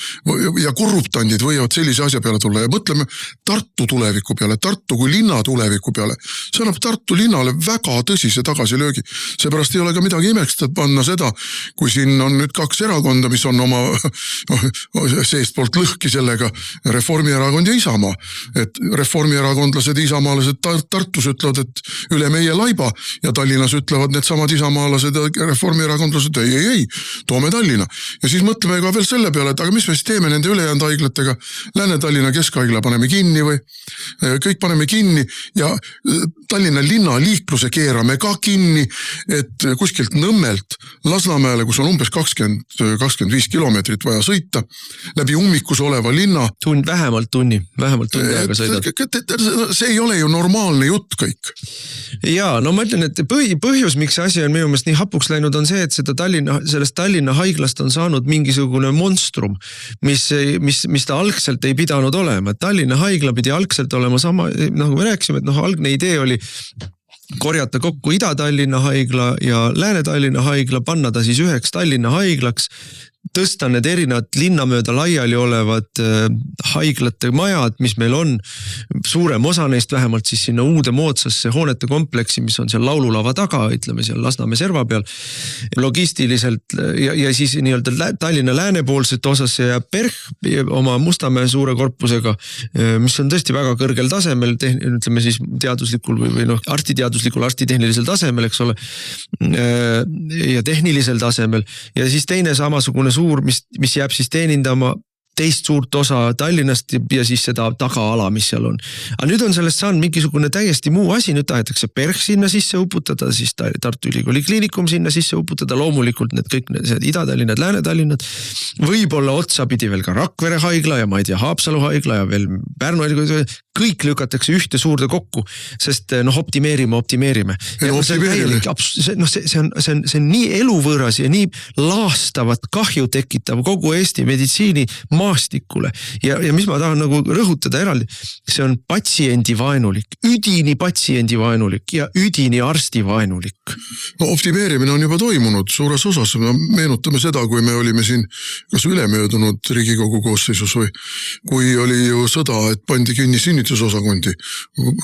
ja korruptandid võivad sellise asja peale tulla ja mõtleme Tartu tuleviku peale, Tartu kui linna tuleviku peale. See annab Tartu linnale väga tõsise tagasilöögi. Seepärast ei ole ka midagi imekstada panna seda, kui siin on nüüd 2 erakonda, mis on oma seest poolt lõhki sellega, Reformierakond ja Isamaa. Et reformierakondlased ja isamaalased Tartus ütlevad, et üle meie laiba ja Tallinnas ütlevad need samad isamaalased ja reformierakondlased, ei, toome Tallinna. Ja siis mõtleme ka veel selle peale, et aga mis me siis teeme nende ülejäänud haiglatega, Lääne-Tallinna keskhaigla paneme kinni või kõik paneme kinni ja Tallinna linna liikluse keerame ka kinni, et kuskilt Nõmmelt Lasnamäele, kus on umbes 20-25 kilomeetrit vaja sõita, läbi ummikus oleva linna. Vähemalt tunni aega sõidad. See ei ole ju normaalne jutt kõik. Jaa, no ma ütlen, et põhjus, miks see asi on minu meelest nii hapuks läinud, on see, et sellest Tallinna haiglast on saanud mingisugune monstrum, mis ta algselt ei pidanud olema. Tallinna haigla pidi algselt olema sama, nagu me rääkisime, et algne idee oli korjata kokku Ida-Tallinna haigla ja Lääne-Tallinna haigla, panna ta siis üheks Tallinna haiglaks, tõsta need erinevad linnamööda laiali olevad haiglate majad, mis meil on, suurem osa neist vähemalt siis sinna uude moodsasse hoonete kompleksi, mis on seal laululava taga, ütleme seal Lasnamäe serva peal, logistiliselt ja siis nii-öelda Tallinna läänepoolset osasse ja PERH oma Mustamäe suure korpusega, mis on tõesti väga kõrgel tasemel, ütleme siis teaduslikul või arstitehnnilisel tasemel, eks ole, ja tehnilisel tasemel ja siis teine samasugune suur, mis jääb siis teenindama teist suurt osa Tallinnast ja siis seda tagaala, mis seal on. Aga nüüd on sellest saanud mingisugune täiesti muu asi, nüüd tahetakse PERH sinna sisse uputada, siis Tartu Ülikooli kliinikum sinna sisse uputada, loomulikult need kõik need Ida-Tallinnad, Lääne-Tallinnad, võib-olla otsapidi veel ka Rakvere haigla ja ma ei tea, Haapsalu haigla ja veel Pärnu haigla, kõik lükatakse ühte suurde kokku, sest optimeerime. See on nii eluvõõras ja nii laastavat kahju tekitav kogu Eesti meditsiini maastikule ja mis ma tahan nagu rõhutada eraldi, see on patsiendivaenulik, üdini patsiendivaenulik ja üdini arstivaenulik. No optimeerimine on juba toimunud suures osas, meenutame seda, kui me olime siin kas ülemöödunud Riigikogu koosseisus või kui oli ju sõda, et pandi kinni sünnitusosakondi,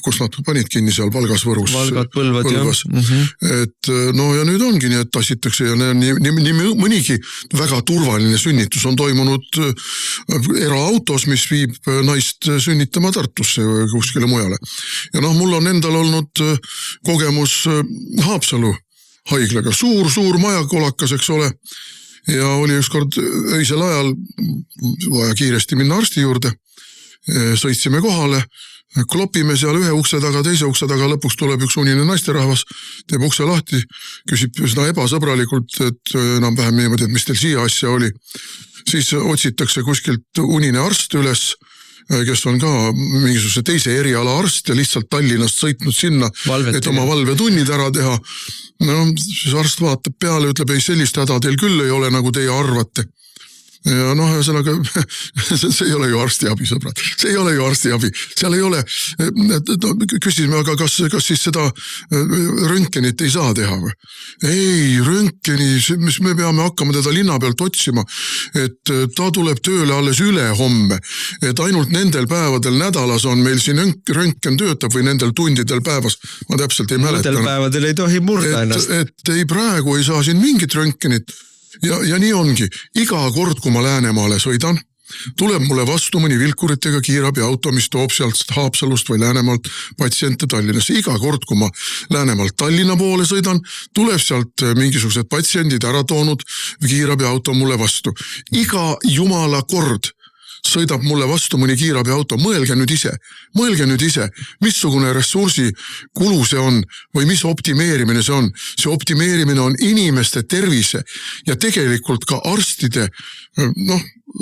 kus nad panid kinni seal Valgas, Võrus. Valgad, Põlvad, Et no ja nüüd ongi nii, et tassitakse ja nii mõnigi väga turvaline sünnitus on toimunud eraautos, mis viib naist sünnitama Tartusse või kuskile mujale. Ja mul on endal olnud kogemus Haapsalu haiglaga, suur majakolakas, eks ole, ja oli ükskord öisel ajal vaja kiiresti minna arsti juurde, sõitsime kohale, klopime seal ühe ukse taga, teise ukse taga, lõpuks tuleb üks unine naisterahvas, teeb ukse lahti, küsib seda ebasõbralikult, et enam-vähem niimoodi, et mis teil siia asja oli. Siis otsitakse kuskilt unine arst üles, kes on ka mingisuguse teise eriala arst ja lihtsalt Tallinnast sõitnud sinna, et oma valvetunnid ära teha. Siis arst vaatab peale, ütleb, ei sellist häda teil küll ei ole, nagu teie arvate. Ja ühesõnaga, see ei ole ju arstiabi, sõbrad. See ei ole ju arstiabi. Seal ei ole, küsisime, aga kas siis seda röntgenit ei saa teha või? Ei, röntgeni, mis me peame hakkama teda linna pealt otsima, et ta tuleb tööle alles üle homme, et ainult nendel päevadel nädalas on meil siin röntgen töötab või nendel tundidel päevas, ma täpselt ei mäleta. Nendel päevadel ei tohi murda ennast. Et ei praegu ei saa siin mingit röntgenit. Ja nii ongi, iga kord, kui ma Läänemaale sõidan, tuleb mulle vastu mõni vilkuritega kiirabi auto, mis toob sealt Haapsalust või Läänemaalt patsiente Tallinnasse. Iga kord, kui ma Läänemaalt Tallinna poole sõidan, tuleb sealt mingisugused patsiendid ära toonud kiirabi auto mulle vastu. Iga jumala kord sõidab mulle vastu mõni kiirabi auto, mõelge nüüd ise, missugune ressursi kulu see on või mis optimeerimine see on. See optimeerimine on inimeste tervise ja tegelikult ka arstide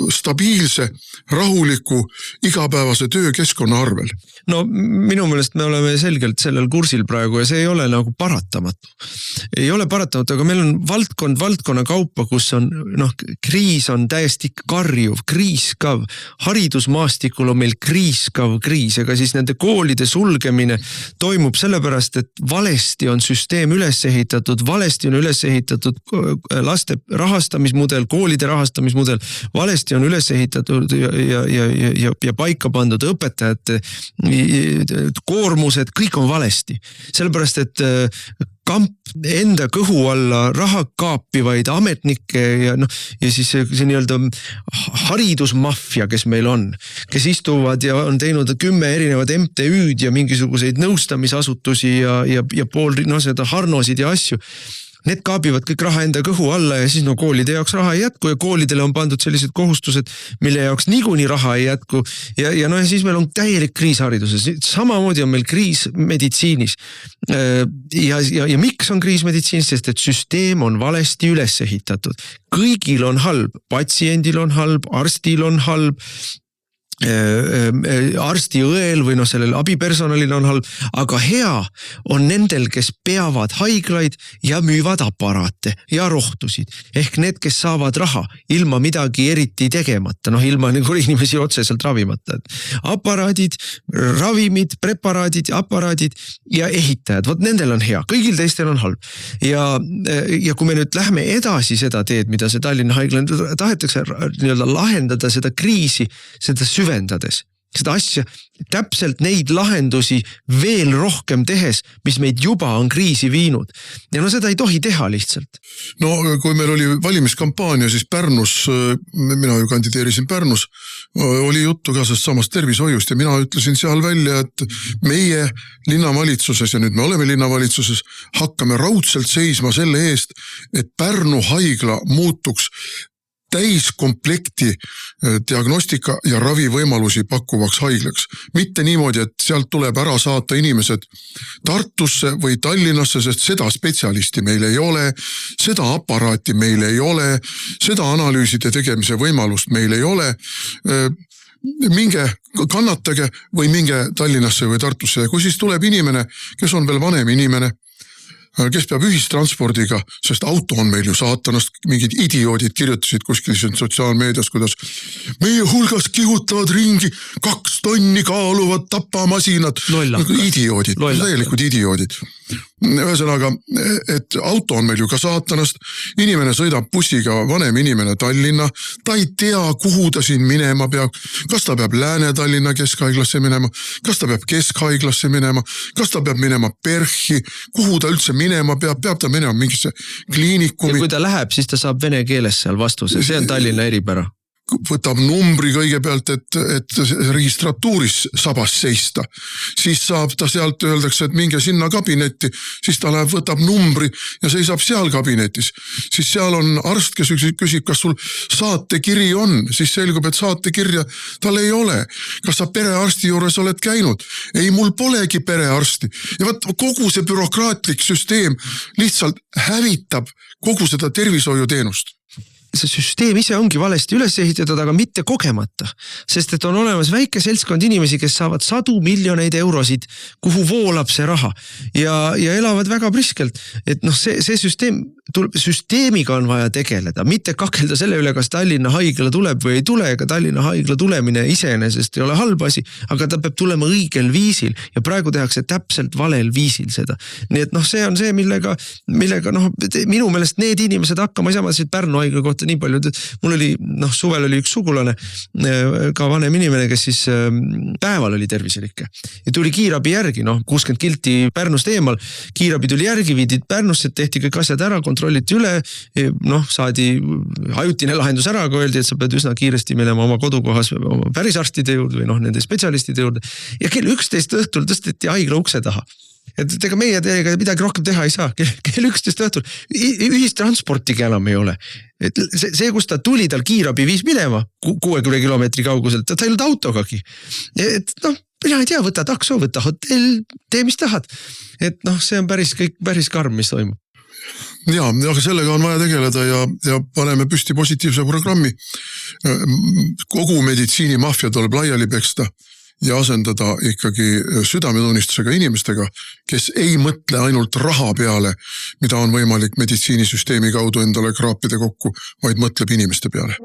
stabiilse, rahuliku, igapäevase töökeskkonna arvel. No minu meelest me oleme selgelt sellel kursil praegu ja see ei ole nagu paratamatu. Ei ole paratamatu, aga meil on valdkonna kaupa, kus on, kriis on täiesti karjuv, kriiskav. Haridusmaastikul on meil kriiskav kriis, aga siis nende koolide sulgemine toimub sellepärast, et valesti on süsteem üles ehitatud, valesti on üles ehitatud laste rahastamismudel, koolide rahastamismudel, valesti on üles ehitatud ja paika pandud õpetajate koormused, kõik on valesti. Sellepärast, et kamp enda kõhu alla raha kaapivaid ametnikke ja siis see nii-öelda haridusmafia, kes meil on, kes istuvad ja on teinud 10 erinevad MTÜ'd ja mingisuguseid nõustamisasutusi ja pool seda harnosid ja asju. Need kaabivad kõik raha enda kõhu alla ja siis koolide jaoks raha ei jätku ja koolidele on pandud sellised kohustused, mille jaoks niikuinii raha ei jätku. Ja siis meil on täielik kriis hariduses. Samamoodi on meil kriis meditsiinis. Ja miks on kriis meditsiinis? Sest et süsteem on valesti üles ehitatud. Kõigil on halb. Patsiendil on halb, arstil on halb. Arsti õel või sellel abipersonalil on halb, aga hea on nendel, kes peavad haiglaid ja müüvad aparaate ja rohtusid. Ehk need, kes saavad raha ilma midagi eriti tegemata, ilma inimesi otseselt ravimata. Aparaadid, ravimid, preparaadid, aparaadid ja ehitajad, vot nendel on hea, kõigil teistel on halb. Ja kui me nüüd lähme edasi seda teed, mida see Tallinna haigla tahetakse lahendada seda kriisi, seda süvendades, seda asja, täpselt neid lahendusi veel rohkem tehes, mis meid juba on kriisi viinud. Ja seda ei tohi teha lihtsalt. No kui meil oli valimiskampaania, siis Pärnus, mina ju kandideerisin Pärnus, oli juttu ka samast tervishoiust ja mina ütlesin seal välja, et meie linnavalitsuses ja nüüd me oleme linnavalitsuses, hakkame raudselt seisma selle eest, et Pärnu haigla muutuks täiskomplekti diagnostika ja ravivõimalusi pakkuvaks haiglaks. Mitte niimoodi, et sealt tuleb ära saata inimesed Tartusse või Tallinnasse, sest seda spetsialisti meil ei ole, seda aparaati meil ei ole, seda analüüside tegemise võimalust meil ei ole. Minge kannatage või minge Tallinnasse või Tartusse. Kui siis tuleb inimene, kes on veel vanem inimene, kes peab ühistranspordiga, sest auto on meil ju saatanast, mingid idioodid kirjutasid kuskil sotsiaalmeedias, kuidas meie hulgas kihutavad ringi 2 tonni kaaluvad tapamasinad. Idioodid, täielikud idioodid. Ühesõnaga, et auto on meil ju ka saatanast, inimene sõidab bussiga, vanem inimene Tallinna, ta ei tea, kuhu ta siin minema peab, kas ta peab Lääne-Tallinna keskhaiglasse minema, kas ta peab keskhaiglasse minema, kas ta peab minema Perhi, kuhu ta üldse minema peab ta minema mingisse kliinikumi. Ja kui ta läheb, siis ta saab vene keeles seal vastuse, see on Tallinna eripära. Võtab numbri kõigepealt, et registratuuris sabas seista. Siis saab ta sealt öeldakse, et minge sinna kabinetti, siis ta läheb, võtab numbri ja seisab seal kabinetis. Siis seal on arst, kes küsib, kas sul saatekiri on, siis selgub, et saatekirja tal ei ole. Kas sa perearsti juures oled käinud? Ei, mul polegi perearsti. Ja võt, kogu see bürokraatlik süsteem lihtsalt hävitab kogu seda tervishoiuteenust. See süsteem ise ongi valesti üles ehitatud, aga mitte kogemata. Sest et on olemas väike seltskond inimesi, kes saavad 100 miljoneid eurosid, kuhu voolab see raha ja elavad väga priskelt. Et see süsteemiga on vaja tegeleda, mitte kakelda selle üle, kas Tallinna haigla tuleb või ei tule, ega Tallinna haigla tulemine iseenesest ei ole halb asi, aga ta peab tulema õigel viisil ja praegu tehakse täpselt valel viisil seda. Nii et see on see, millega minu meelest need inimesed hakkama, ei saa ma siit Pärnu haigla kohta nii palju, mul oli, suvel oli üks sugulane, ka vanem inimene, kes siis päeval oli terviserike ja tuli kiirabi järgi, 60 kilti Pärnust eemal, kiirabi tuli järgi, viidid Pärnusse, tehti kõik asjad ära, kontrolliti üle, saadi ajutine lahendus ära, kui öeldi, et sa pead üsna kiiresti minema oma kodukohas oma pärisarstide juurde või nende spetsialistide juurde ja kell 11 õhtul tõsteti haigla ukse taha. Et ega meie teiega midagi rohkem teha ei saa, kell 11 õhtul, ühistransportigi enam ei ole. Et see, kus ta tuli, tal kiirabi viis minema 60 kilomeetri kauguselt, ta ei olnud autogagi. Et mina ei tea, võta takso, võta hotell, tee mis tahad. Et see on päris karm, mis toimub. ja, aga sellega on vaja tegeleda ja paneme püsti positiivse programmi. Kogu meditsiinimaffia tuleb laiali peksta ja asendada ikkagi südametunnistusega inimestega, kes ei mõtle ainult raha peale, mida on võimalik meditsiinisüsteemi kaudu endale kraapida kokku, vaid mõtleb inimeste peale.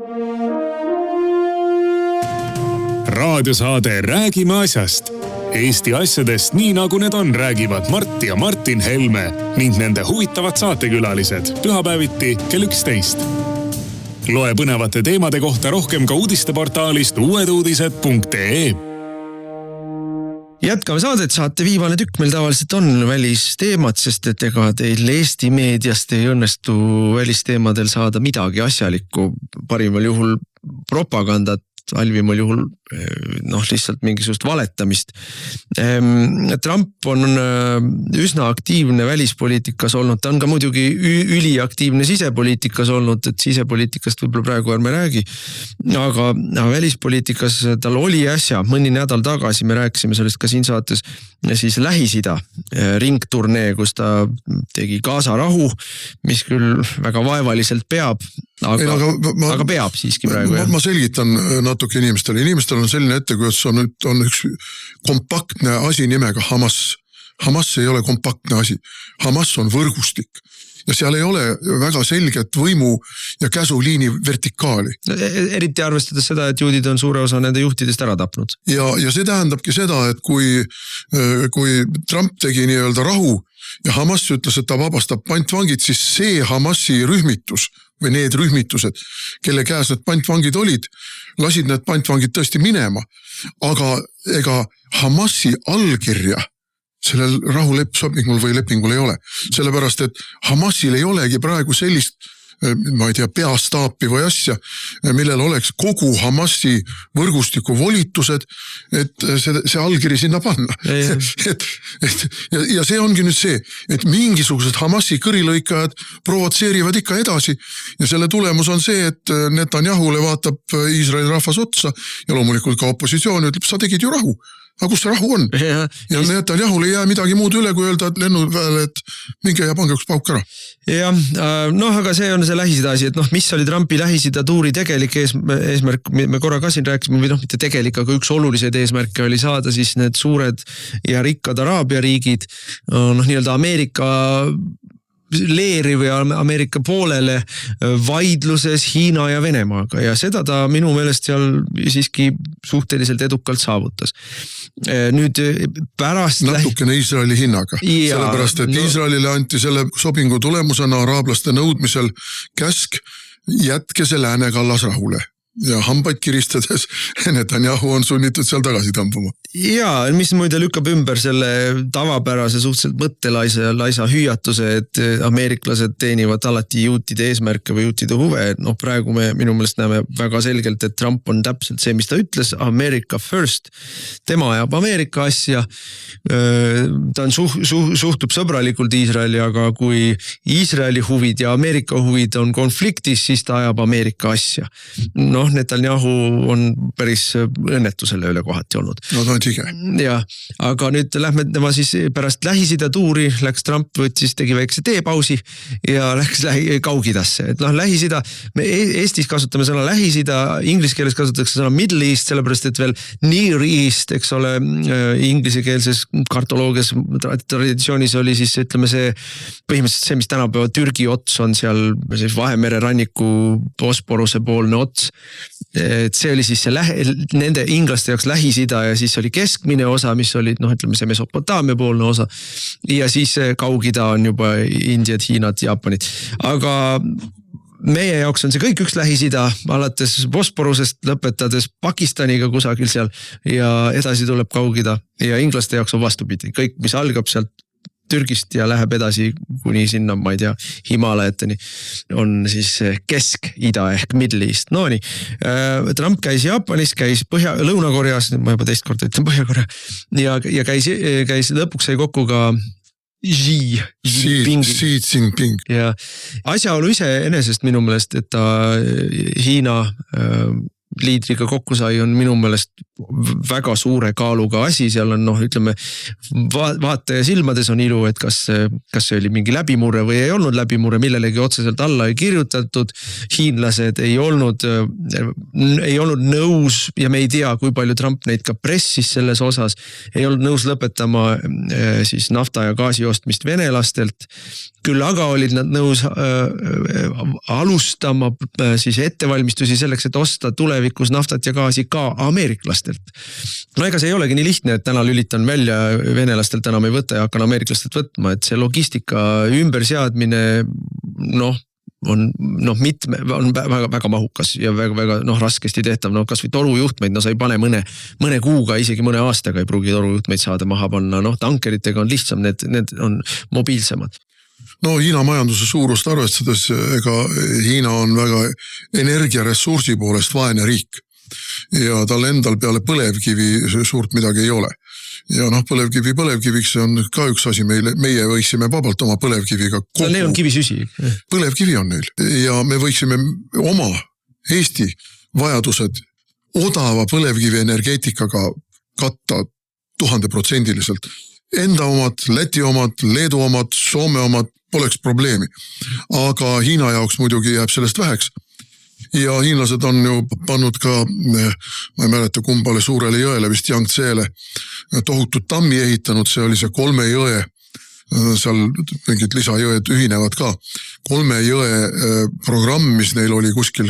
Raadiosaade Räägime asjast. Eesti asjadest nii nagu need on, räägivad Mart ja Martin Helme ning nende huvitavad saatekülalised pühapäeviti kell 11. Loe põnevate teemade kohta rohkem ka uudisteportaalist uueduudised.ee. Jätkame saadet, saate viimane tükk meil tavaliselt on välisteemad, sest et ega teil Eesti meediast ei õnnestu välisteemadel saada midagi asjalikku, parimal juhul propagandat, halvimal juhul lihtsalt mingisugust valetamist. Trump on üsna aktiivne välispoliitikas olnud, ta on ka muidugi üliaktiivne sisepoliitikas olnud, et sisepoliitikast võib-olla praegu ärme räägi, aga välispoliitikas tal oli äsja, mõni nädal tagasi me rääkisime sellest ka siin saates, siis Lähis-Ida ringturnee, kus ta tegi Gaza rahu, mis küll väga vaevaliselt peab, aga peab siiski praegu. Ma selgitan natuke inimestele on selline ettekujutus, on üks kompaktne asi nimega Hamas. Hamas ei ole kompaktne asi. Hamas on võrgustik. Ja seal ei ole väga selget võimu ja käsuliini vertikaali. Eriti arvestades seda, et juudid on suure osa nende juhtidest ära tapnud. Ja see tähendabki seda, et kui Trump tegi nii-öelda rahu ja Hamas ütles, et ta vabastab pantvangid, siis see Hamasi rühmitus või need rühmitused, kelle käes need pantvangid olid, lasid need pantvangid tõesti minema. Aga ega Hamasi allkirja sellel rahulepingul või lepingul ei ole. Sellepärast, et Hamasil ei olegi praegu sellist, ma ei tea, peastaapi või asja, millel oleks kogu Hamasi võrgustiku volitused, et see allkiri sinna panna. Ja see ongi nüüd see, et mingisugused Hamasi kõrilõikajad provotseerivad ikka edasi ja selle tulemus on see, et Netanyahule vaatab Iisraeli rahvas otsa ja loomulikult ka opositsioon ütleb, sa tegid ju rahu. Aga kus see rahu on? Ja Netanyahul ei jää midagi muud üle, kui öelda lennuväele, et minge ja pange üks pauk ära. Ja, aga see on see Lähis-Ida asi, et mis oli Trumpi Lähis-Ida tuuri tegelik eesmärk, me korra ka siin rääkisime, või mitte tegelik, aga üks olulised eesmärke oli saada siis need suured ja rikkad Araabia riigid, nii-öelda Ameerika leeri või Ameerika poolele vaidluses Hiina ja Venemaaga ja seda ta minu meelest seal siiski suhteliselt edukalt saavutas. Nüüd pärast... Natukene Iisraeli hinnaga, sellepärast et Iisraelile anti selle sobingu tulemusena araablaste nõudmisel käsk jätke see läänekallas rahule. Ja hambaid kiristades Netanyahu on sunnitud seal tagasi tambuma. Ja, mis muide lükkab ümber selle tavapärase suhteliselt mõttelaisa hüüatuse, et ameeriklased teenivad alati juutide eesmärke või juutide huve. Praegu me minu meelest näeme väga selgelt, et Trump on täpselt see, mis ta ütles, America first. Tema ajab Ameerika asja. Ta on suhtub sõbralikult Iisraeli, aga kui Iisraeli huvid ja Ameerika huvid on konfliktis, siis ta ajab Ameerika asja. Netanyahu on päris õnnetu selle üle kohati olnud. No ta on tige. Ja, aga nüüd lähme tema siis pärast Lähis-Ida tuuri, läks Trump, tegi väikse teepausi ja läks Kaugidasse. Et Lähis-Ida, me Eestis kasutame sõna Lähis-Ida, inglise keeles kasutatakse sõna Middle East, sellepärast et veel Near East, eks ole, inglisekeelses kartoloogias traditsioonis oli siis, ütleme see, põhimõtteliselt see, mis tänapäeva Türgi ots on seal Vahemere ranniku Bosporuse poolne ots. Et see oli siis nende inglaste jaoks Lähis-Ida ja siis oli keskmine osa, mis oli, ütleme see Mesopotaamia poolne osa ja siis Kaug-Ida on juba Indiat, Hiinat, Jaapanit. Aga meie jaoks on see kõik üks Lähis-Ida, alates Bosporusest lõpetades Pakistaniga kusagil seal ja edasi tuleb Kaug-Ida ja inglaste jaoks on vastupidi. Kõik, mis algab sealt Türgist ja läheb edasi kuni sinna, ma ei tea, Himalajateni, on siis Kesk-Ida ehk Middle East. Nii, Trump käis Jaapanis, käis Lõuna-Koreas, ma juba teist korda ütlen Põhja-Korea, ja käis lõpuks sai kokku ka Xi Jinping. Ja asjaolu ise enesest minu meelest, et ta Hiina liidriga kokku sai, on minu meelest väga suure kaaluga asi, seal on ütleme vaataja silmades on ilu, et kas see oli mingi läbimurre või ei olnud läbimurre, millelegi otseselt alla ei kirjutatud. Hiinlased ei olnud nõus ja me ei tea, kui palju Trump neid ka pressis selles osas, ei olnud nõus lõpetama siis nafta ja gaasi ostmist venelastelt. Küll aga olid nad nõus alustama siis ettevalmistusi selleks, et osta tulevikus naftat ja gaasi ka ameeriklastelt. No ega see ei olegi nii lihtne, et täna lülitan välja venelastelt enam ei võta ja hakkan ameeriklastelt võtma, et see logistika ümberseadmine on väga mahukas ja väga raskesti tehtav, kas või torujuhtmeid, sa ei pane mõne kuuga, isegi mõne aastaga ei pruugi torujuhtmeid saada maha panna, tankeritega on lihtsam, need on mobiilsemad. No Hiina majanduse suurust arvestades, ega Hiina on väga energiaressursi poolest vaene riik ja tal endal peale põlevkivi suurt midagi ei ole. Ja põlevkiviks on ka üks asi meie võiksime vabalt oma põlevkiviga kokku. Neil on kivisüsi. Põlevkivi on neil ja me võiksime oma Eesti vajadused odava põlevkivi energeetikaga katta 1000%. Enda omad, Läti omad, Leedu omad, Soome omad poleks probleemi. Aga Hiina jaoks muidugi jääb sellest väheks. Ja hiinlased on ju pannud ka, ma ei mäleta kumbale suurele jõele, vist Yangtzeele, tohutud tammi ehitanud, see oli see 3 jõe, seal mingid lisajõed ühinevad ka. 3 jõe programm, mis neil oli kuskil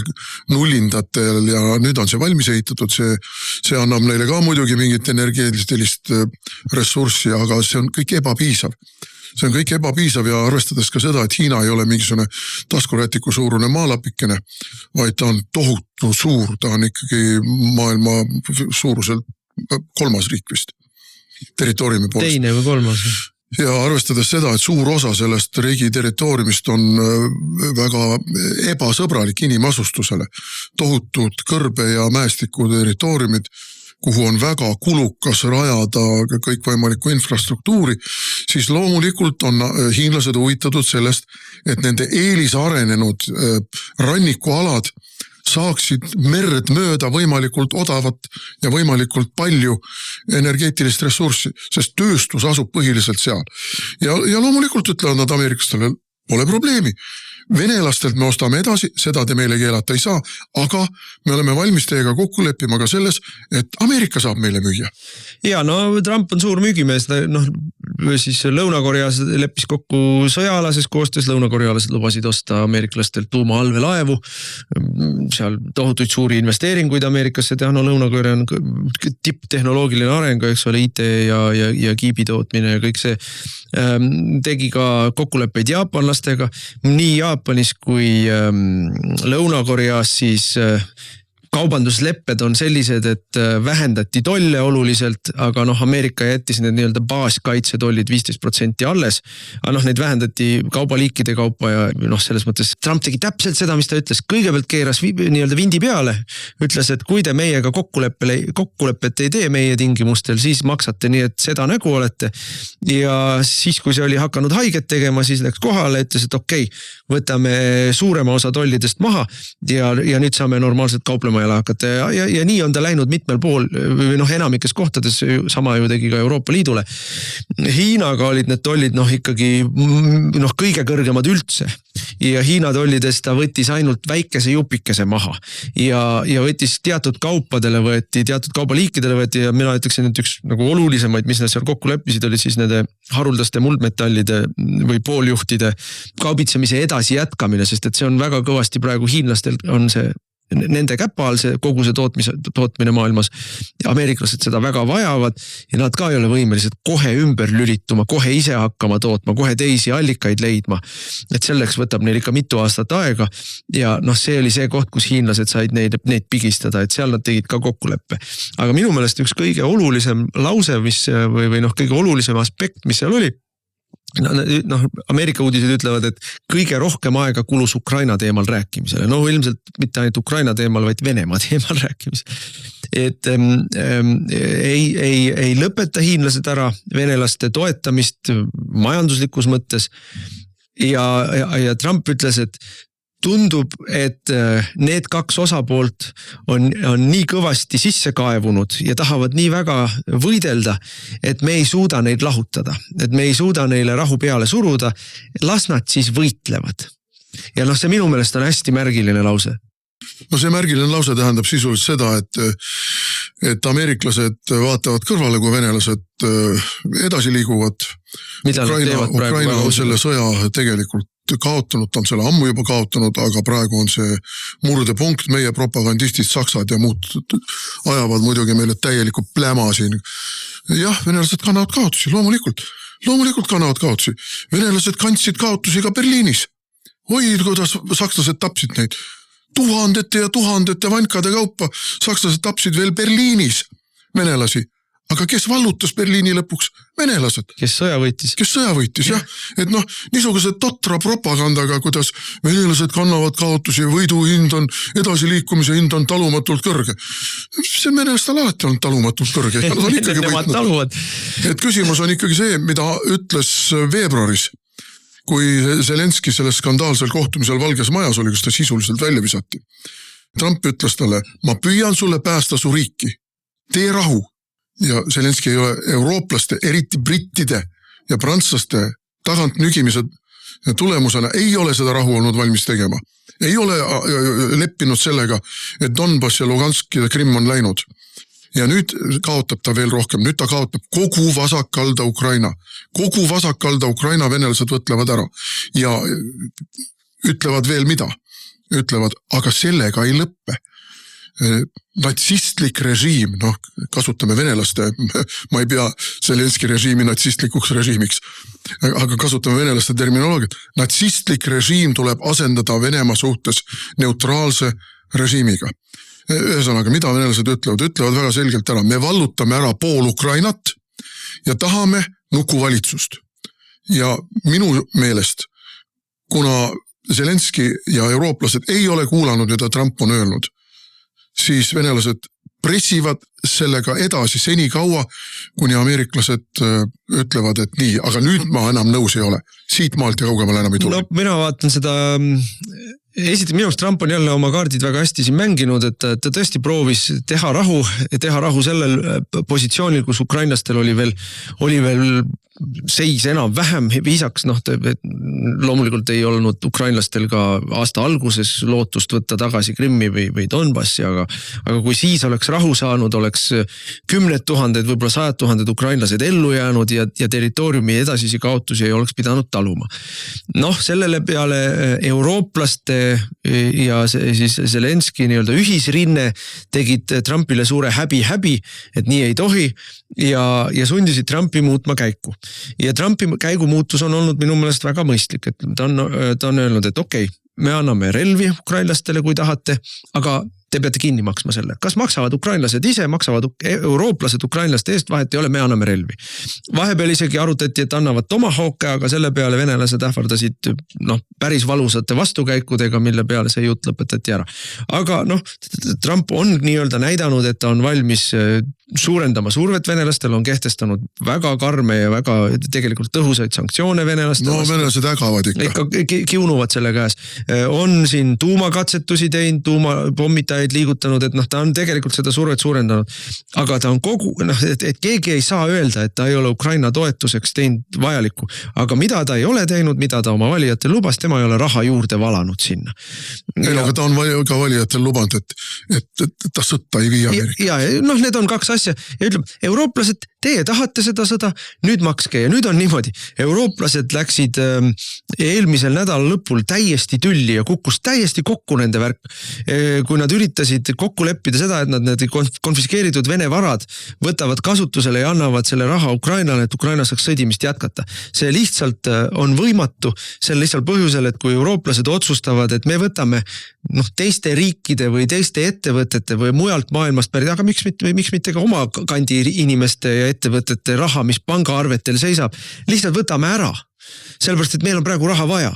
nullindatel ja nüüd on see valmis ehitatud, see annab neile ka muidugi mingit energeetilist ressurssi, aga see on kõik ebapiisav. See on kõik ebapiisav ja arvestades ka seda, et Hiina ei ole mingisugune taskurätiku suurune maalapikene, vaid ta on tohutu suur, ta on ikkagi maailma suuruselt 3. riik vist. Territooriumi poolest. 2. või 3. Ja arvestades seda, et suur osa sellest riigi territooriumist on väga ebasõbralik inimasustusele, tohutud kõrbe- ja mäestiku territooriumid, kuhu on väga kulukas rajada kõikvõimalikku infrastruktuuri, siis loomulikult on hiinlased huvitatud sellest, et nende eelisarenenud rannikualad saaksid merd mööda võimalikult odavat ja võimalikult palju energeetilist ressurssi, sest tööstus asub põhiliselt seal. Ja loomulikult ütlevad nad ameeriklastele, pole probleemi. Venelastelt me ostame edasi, seda te meile keelata ei saa, aga me oleme valmis teiega kokku leppima ka selles, et Ameerika saab meile müüa. Ja Trump on suur müügimees, siis Lõuna-Koreas leppis kokku sõjaalases koostöös, Lõuna-Korealased lubasid osta ameeriklastelt tuumaallveelaevu, seal tohutuid suuri investeeringuid Ameerikasse teha, Lõuna-Korea on tipptehnoloogiline areng, eks ole, IT ja kiibi tootmine ja kõik see, tegi ka kokkuleppeid jaapanlastega, nii Jaapanis kui Lõuna-Koreas siis kaubanduslepped on sellised, et vähendati tolle oluliselt, aga Ameerika jättis need nii-öelda baaskaitsetollid 15% alles. Aga neid vähendati kaubaliikide kaupa ja selles mõttes Trump tegi täpselt seda, mis ta ütles. Kõigepealt keeras nii-öelda vindi peale, ütles, et kui te meiega kokkulepet ei tee meie tingimustel, siis maksate nii, et seda nägu olete. Ja siis, kui see oli hakanud haiget tegema, siis läks kohale, ütles, et okei, võtame suurema osa tollidest maha ja nüüd saame normaalselt kauplema hakata ja nii on ta läinud mitmel pool või enamikes kohtades, sama ju tegi ka Euroopa Liidule. Hiinaga olid need tollid ikkagi kõige kõrgemad üldse ja Hiina tollidest ta võttis ainult väikese jupikese maha ja võttis teatud kaupadele võeti, teatud kaubaliikidele võeti ja mina ütleksin, et üks olulisemaid, mis nad seal kokku leppisid, oli siis nende haruldaste muldmetallide või pooljuhtide kaubitsemise edasi jätkamine, sest et see on väga kõvasti praegu hiinlastel on see nende käpa all see kogu see tootmine maailmas. Ameeriklased seda väga vajavad ja nad ka ei ole võimelised kohe ümber lülituma, kohe ise hakkama tootma, kohe teisi allikaid leidma. Et selleks võtab neil ikka mitu aastat aega ja see oli see koht, kus hiinlased said neid pigistada, et seal nad tegid ka kokkuleppe. Aga minu meelest üks kõige olulisem lause, või kõige olulisem aspekt, mis seal oli, Ameerika uudised ütlevad, et kõige rohkem aega kulus Ukraina teemal rääkimisele. Ilmselt mitte ainult Ukraina teemal, vaid Venemaa teemal rääkimisele. Et ei lõpeta hiinlased ära venelaste toetamist majanduslikus mõttes ja Trump ütles, et tundub, et need kaks osapoolt on nii kõvasti sisse kaevunud ja tahavad nii väga võidelda, et me ei suuda neid lahutada, et me ei suuda neile rahu peale suruda, las nad siis võitlevad. Ja see minu meelest on hästi märgiline lause. No see märgiline lause tähendab sisuliselt seda, et ameeriklased vaatavad kõrvale, kui venelased edasi liiguvad. Ukraina on selle sõja tegelikult kaotanud, ta on selle ammu juba kaotanud, aga praegu on see murdepunkt, meie propagandistid, saksad ja muud ajavad muidugi meile täielikku pläma siin. Jah, venelased kannavad kaotusi, loomulikult kannavad kaotusi. Venelased kandsid kaotusi ka Berliinis. Oi, kuidas sakslased tapsid neid. Tuhandete ja tuhandete vankade kaupa sakslased tapsid veel Berliinis venelasi. Aga kes vallutas Berliini lõpuks? Venelased. Kes sõja võitis, jah. Et niisuguse totra propagandaga, kuidas venelased kannavad kaotusi, võidu hind on, edasiliikumise hind on talumatult kõrge. See venelastel alati on talumatult kõrge. Et küsimus on ikkagi see, mida ütles veebruaris, kui Zelenski selle skandaalsel kohtumisel Valges Majas oli, kus ta sisuliselt välja visati. Trump ütles talle, ma püüan sulle päästa su riiki. Tee rahu. Ja Zelenski ei ole eurooplaste, eriti brittide ja prantslaste tagant nügimise tulemusena ei ole seda rahu olnud valmis tegema. Ei ole leppinud sellega, et Donbass ja Lugansk ja Krimm on läinud. Ja nüüd kaotab ta veel rohkem. Nüüd ta kaotab kogu vasakkalda Ukraina. Kogu vasakkalda Ukraina venelased võtlevad ära. Ja ütlevad veel mida? Ütlevad, aga sellega ei lõppe. Natsistlik režiim, kasutame venelaste, ma ei pea Zelenski režiimi natsistlikuks režiimiks, aga kasutame venelaste terminoloogiat. Natsistlik režiim tuleb asendada Venemaa suhtes neutraalse režiimiga. Ühesõnaga, mida venelased ütlevad? Ütlevad väga selgelt ära, me vallutame ära pool Ukrainat ja tahame nukuvalitsust. Ja minu meelest, kuna Zelenski ja eurooplased ei ole kuulanud, mida Trump on öelnud, siis venelased pressivad sellega edasi seni kaua, kuni ameeriklased ütlevad, et nii, aga nüüd ma enam nõus ei ole. Siit maalt ja kaugemale enam ei tule. Mina vaatan seda, minu arust Trump on jälle oma kaardid väga hästi siin mänginud, et ta tõesti proovis teha rahu sellel positsioonil, kus ukrainlastel oli veel seis enam vähem viisaks, loomulikult ei olnud ukrainlastel ka aasta alguses lootust võtta tagasi Krimmi või Donbassi, aga kui siis oleks rahu saanud, oleks 10 000, võib-olla 100 000 ukrainlased ellu jäänud ja territooriumi edasisi kaotusi ei oleks pidanud taluma. Sellele peale eurooplaste ja siis Zelenski nii-öelda ühisrinne tegid Trumpile suure häbi, et nii ei tohi ja sundisid Trumpi muutma käiku. Ja Trumpi käigu muutus on olnud minu meelest väga mõistlik, et ta on öelnud, et okei, me anname relvi ukrainlastele, kui tahate, aga te peate kinni maksma selle. Kas maksavad ukrainlased ise, maksavad eurooplased ukrainlaste eest, vahet ei ole, me anname relvi. Vahepeal isegi arutati, et annavad tomahawke, aga selle peale venelased ähvardasid päris valusate vastukäikudega, mille peale see jutt lõpetati ära. Aga Trump on nii-öelda näidanud, et ta on valmis suurendama survet venelastel, on kehtestanud väga karme ja väga tegelikult tõhusaid sanktsioone venelastele. Venelased ägavad ikka. Kiunuvad selle käes. On siin tuumakatsetusi teinud, tuumapommitajaid liigutanud, et ta on tegelikult seda survet suurendanud. Aga ta on et keegi ei saa öelda, et ta ei ole Ukraina toetuseks teinud vajalikku. Aga mida ta ei ole teinud, mida ta oma valijatel lubas, tema ei ole raha juurde valanud sinna. Aga ta on ka valijatel lubanud, et ta sõtta ei vii Ameerika. Ja need on kaks asja ja ütleb, eurooplased, teie tahate seda sõda, nüüd makske ja nüüd on niimoodi. Eurooplased läksid eelmisel nädala lõpul täiesti tülli ja kukkus täiesti kokku nende värk. Kui nad üritasid kokku leppida seda, et nad konfiskeeritud Vene varad võtavad kasutusele ja annavad selle raha Ukrainale, et Ukraina saaks sõdimist jätkata. See lihtsalt on võimatu sel lihtsalt põhjusel, et kui eurooplased otsustavad, et me võtame teiste riikide või teiste ettevõtete või mujalt maailmast pärit, aga miks mitte ka oma kandi inimeste ja ettevõtete raha, mis pangaarvetel seisab, lihtsalt võtame ära. Sellepärast, et meil on praegu raha vaja.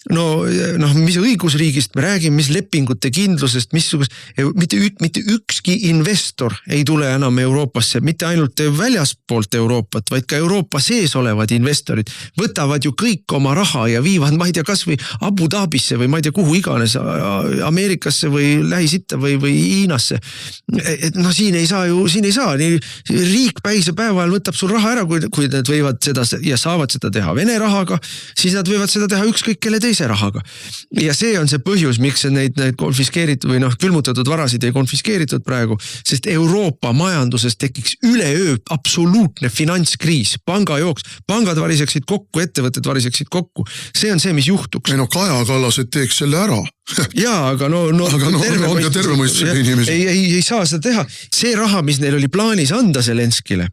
mis õigusriigist me räägime, mis lepingute kindlusest, mitte ükski investor ei tule enam Euroopasse, mitte ainult väljaspoolt Euroopat, vaid ka Euroopa sees olevad investorid võtavad ju kõik oma raha ja viivad, ma ei tea, kas või Abu Dhabisse või ma ei tea kuhu iganes, Ameerikasse või Lähis-Itta või Hiinasse. Et siin ei saa, nii riik päise päeva ajal võtab sul raha ära, kui nad võivad seda ja saavad seda teha Vene rahaga, siis nad võivad seda teha ükskõik kelle teise rahaga. Ja see on see põhjus, miks neid konfiskeeritud või külmutatud varasid ei konfiskeeritud praegu, sest Euroopa majanduses tekiks üleöö absoluutne finantskriis, pangad variseksid kokku, ettevõtted variseksid kokku. See on see, mis juhtuks. Kaja Kallased teeks selle ära. Jaa, aga on ka terve mõistusega inimesi. Ei saa seda teha. See raha, mis neil oli plaanis anda Zelenskile,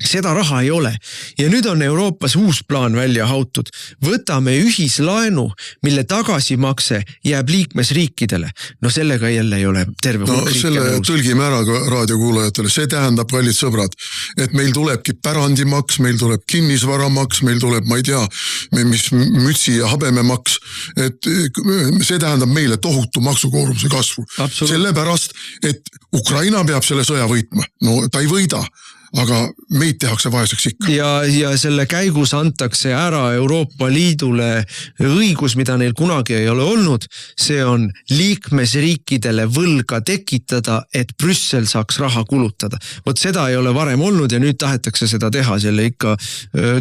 seda raha ei ole. Ja nüüd on Euroopas uus plaan välja hautud. Võtame ühislaenu, mille tagasimakse jääb liikmesriikidele. Sellega jälle ei ole terve hulk riike selle nõus. Tõlgime ära ka raadiokuulajatele. See tähendab, kallid sõbrad, et meil tulebki pärandimaks, meil tuleb kinnisvaramaks, meil tuleb, ma ei tea, mis mütsi ja habememaks. Et see tähendab meile tohutu maksukoormuse kasvu. Sellepärast, et Ukraina peab selle sõja võitma. Ta ei võida. Aga meid tehakse vaeseks ikka. Ja selle käigus antakse ära Euroopa Liidule õigus, mida neil kunagi ei ole olnud. See on liikmesriikidele võlga tekitada, et Brüssel saaks raha kulutada. Vot seda ei ole varem olnud ja nüüd tahetakse seda teha selle ikka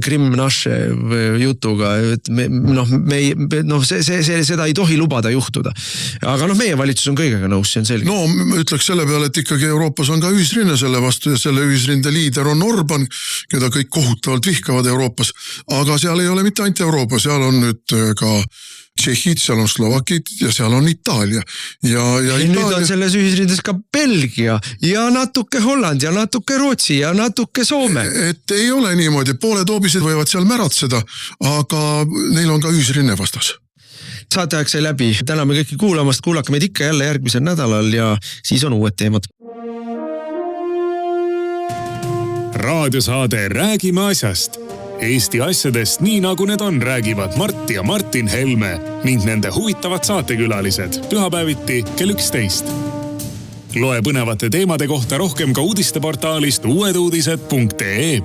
Krim-Naše jutuga. Seda ei tohi lubada juhtuda. Aga meie valitsus on kõigega nõus, see on selge. Ütleks selle peale, et ikkagi Euroopas on ka ühisrinne selle vastu ja selle ühisrinde liider on Orban, keda kõik kohutavalt vihkavad Euroopas, aga seal ei ole mitte ainult Euroopa, seal on nüüd ka Tšehhid, seal on Slovakid ja seal on Itaalia. Ja nüüd on selles ühisrindes ka Belgia ja natuke Holland ja natuke Rootsi ja natuke Soome. Et ei ole niimoodi, pooled hoobised võivad seal märatseda, aga neil on ka ühisrinne vastas. Saate aeg sai läbi, täname kõiki kuulamast, kuulake meid ikka jälle järgmisel nädalal ja siis on uued teemad. Raadiosaade Räägime asjast. Eesti asjadest nii nagu need on, räägivad Mart ja Martin Helme ning nende huvitavad saatekülalised pühapäeviti kell 11. Loe põnevate teemade kohta rohkem ka uudisteportaalist uueduudised.ee.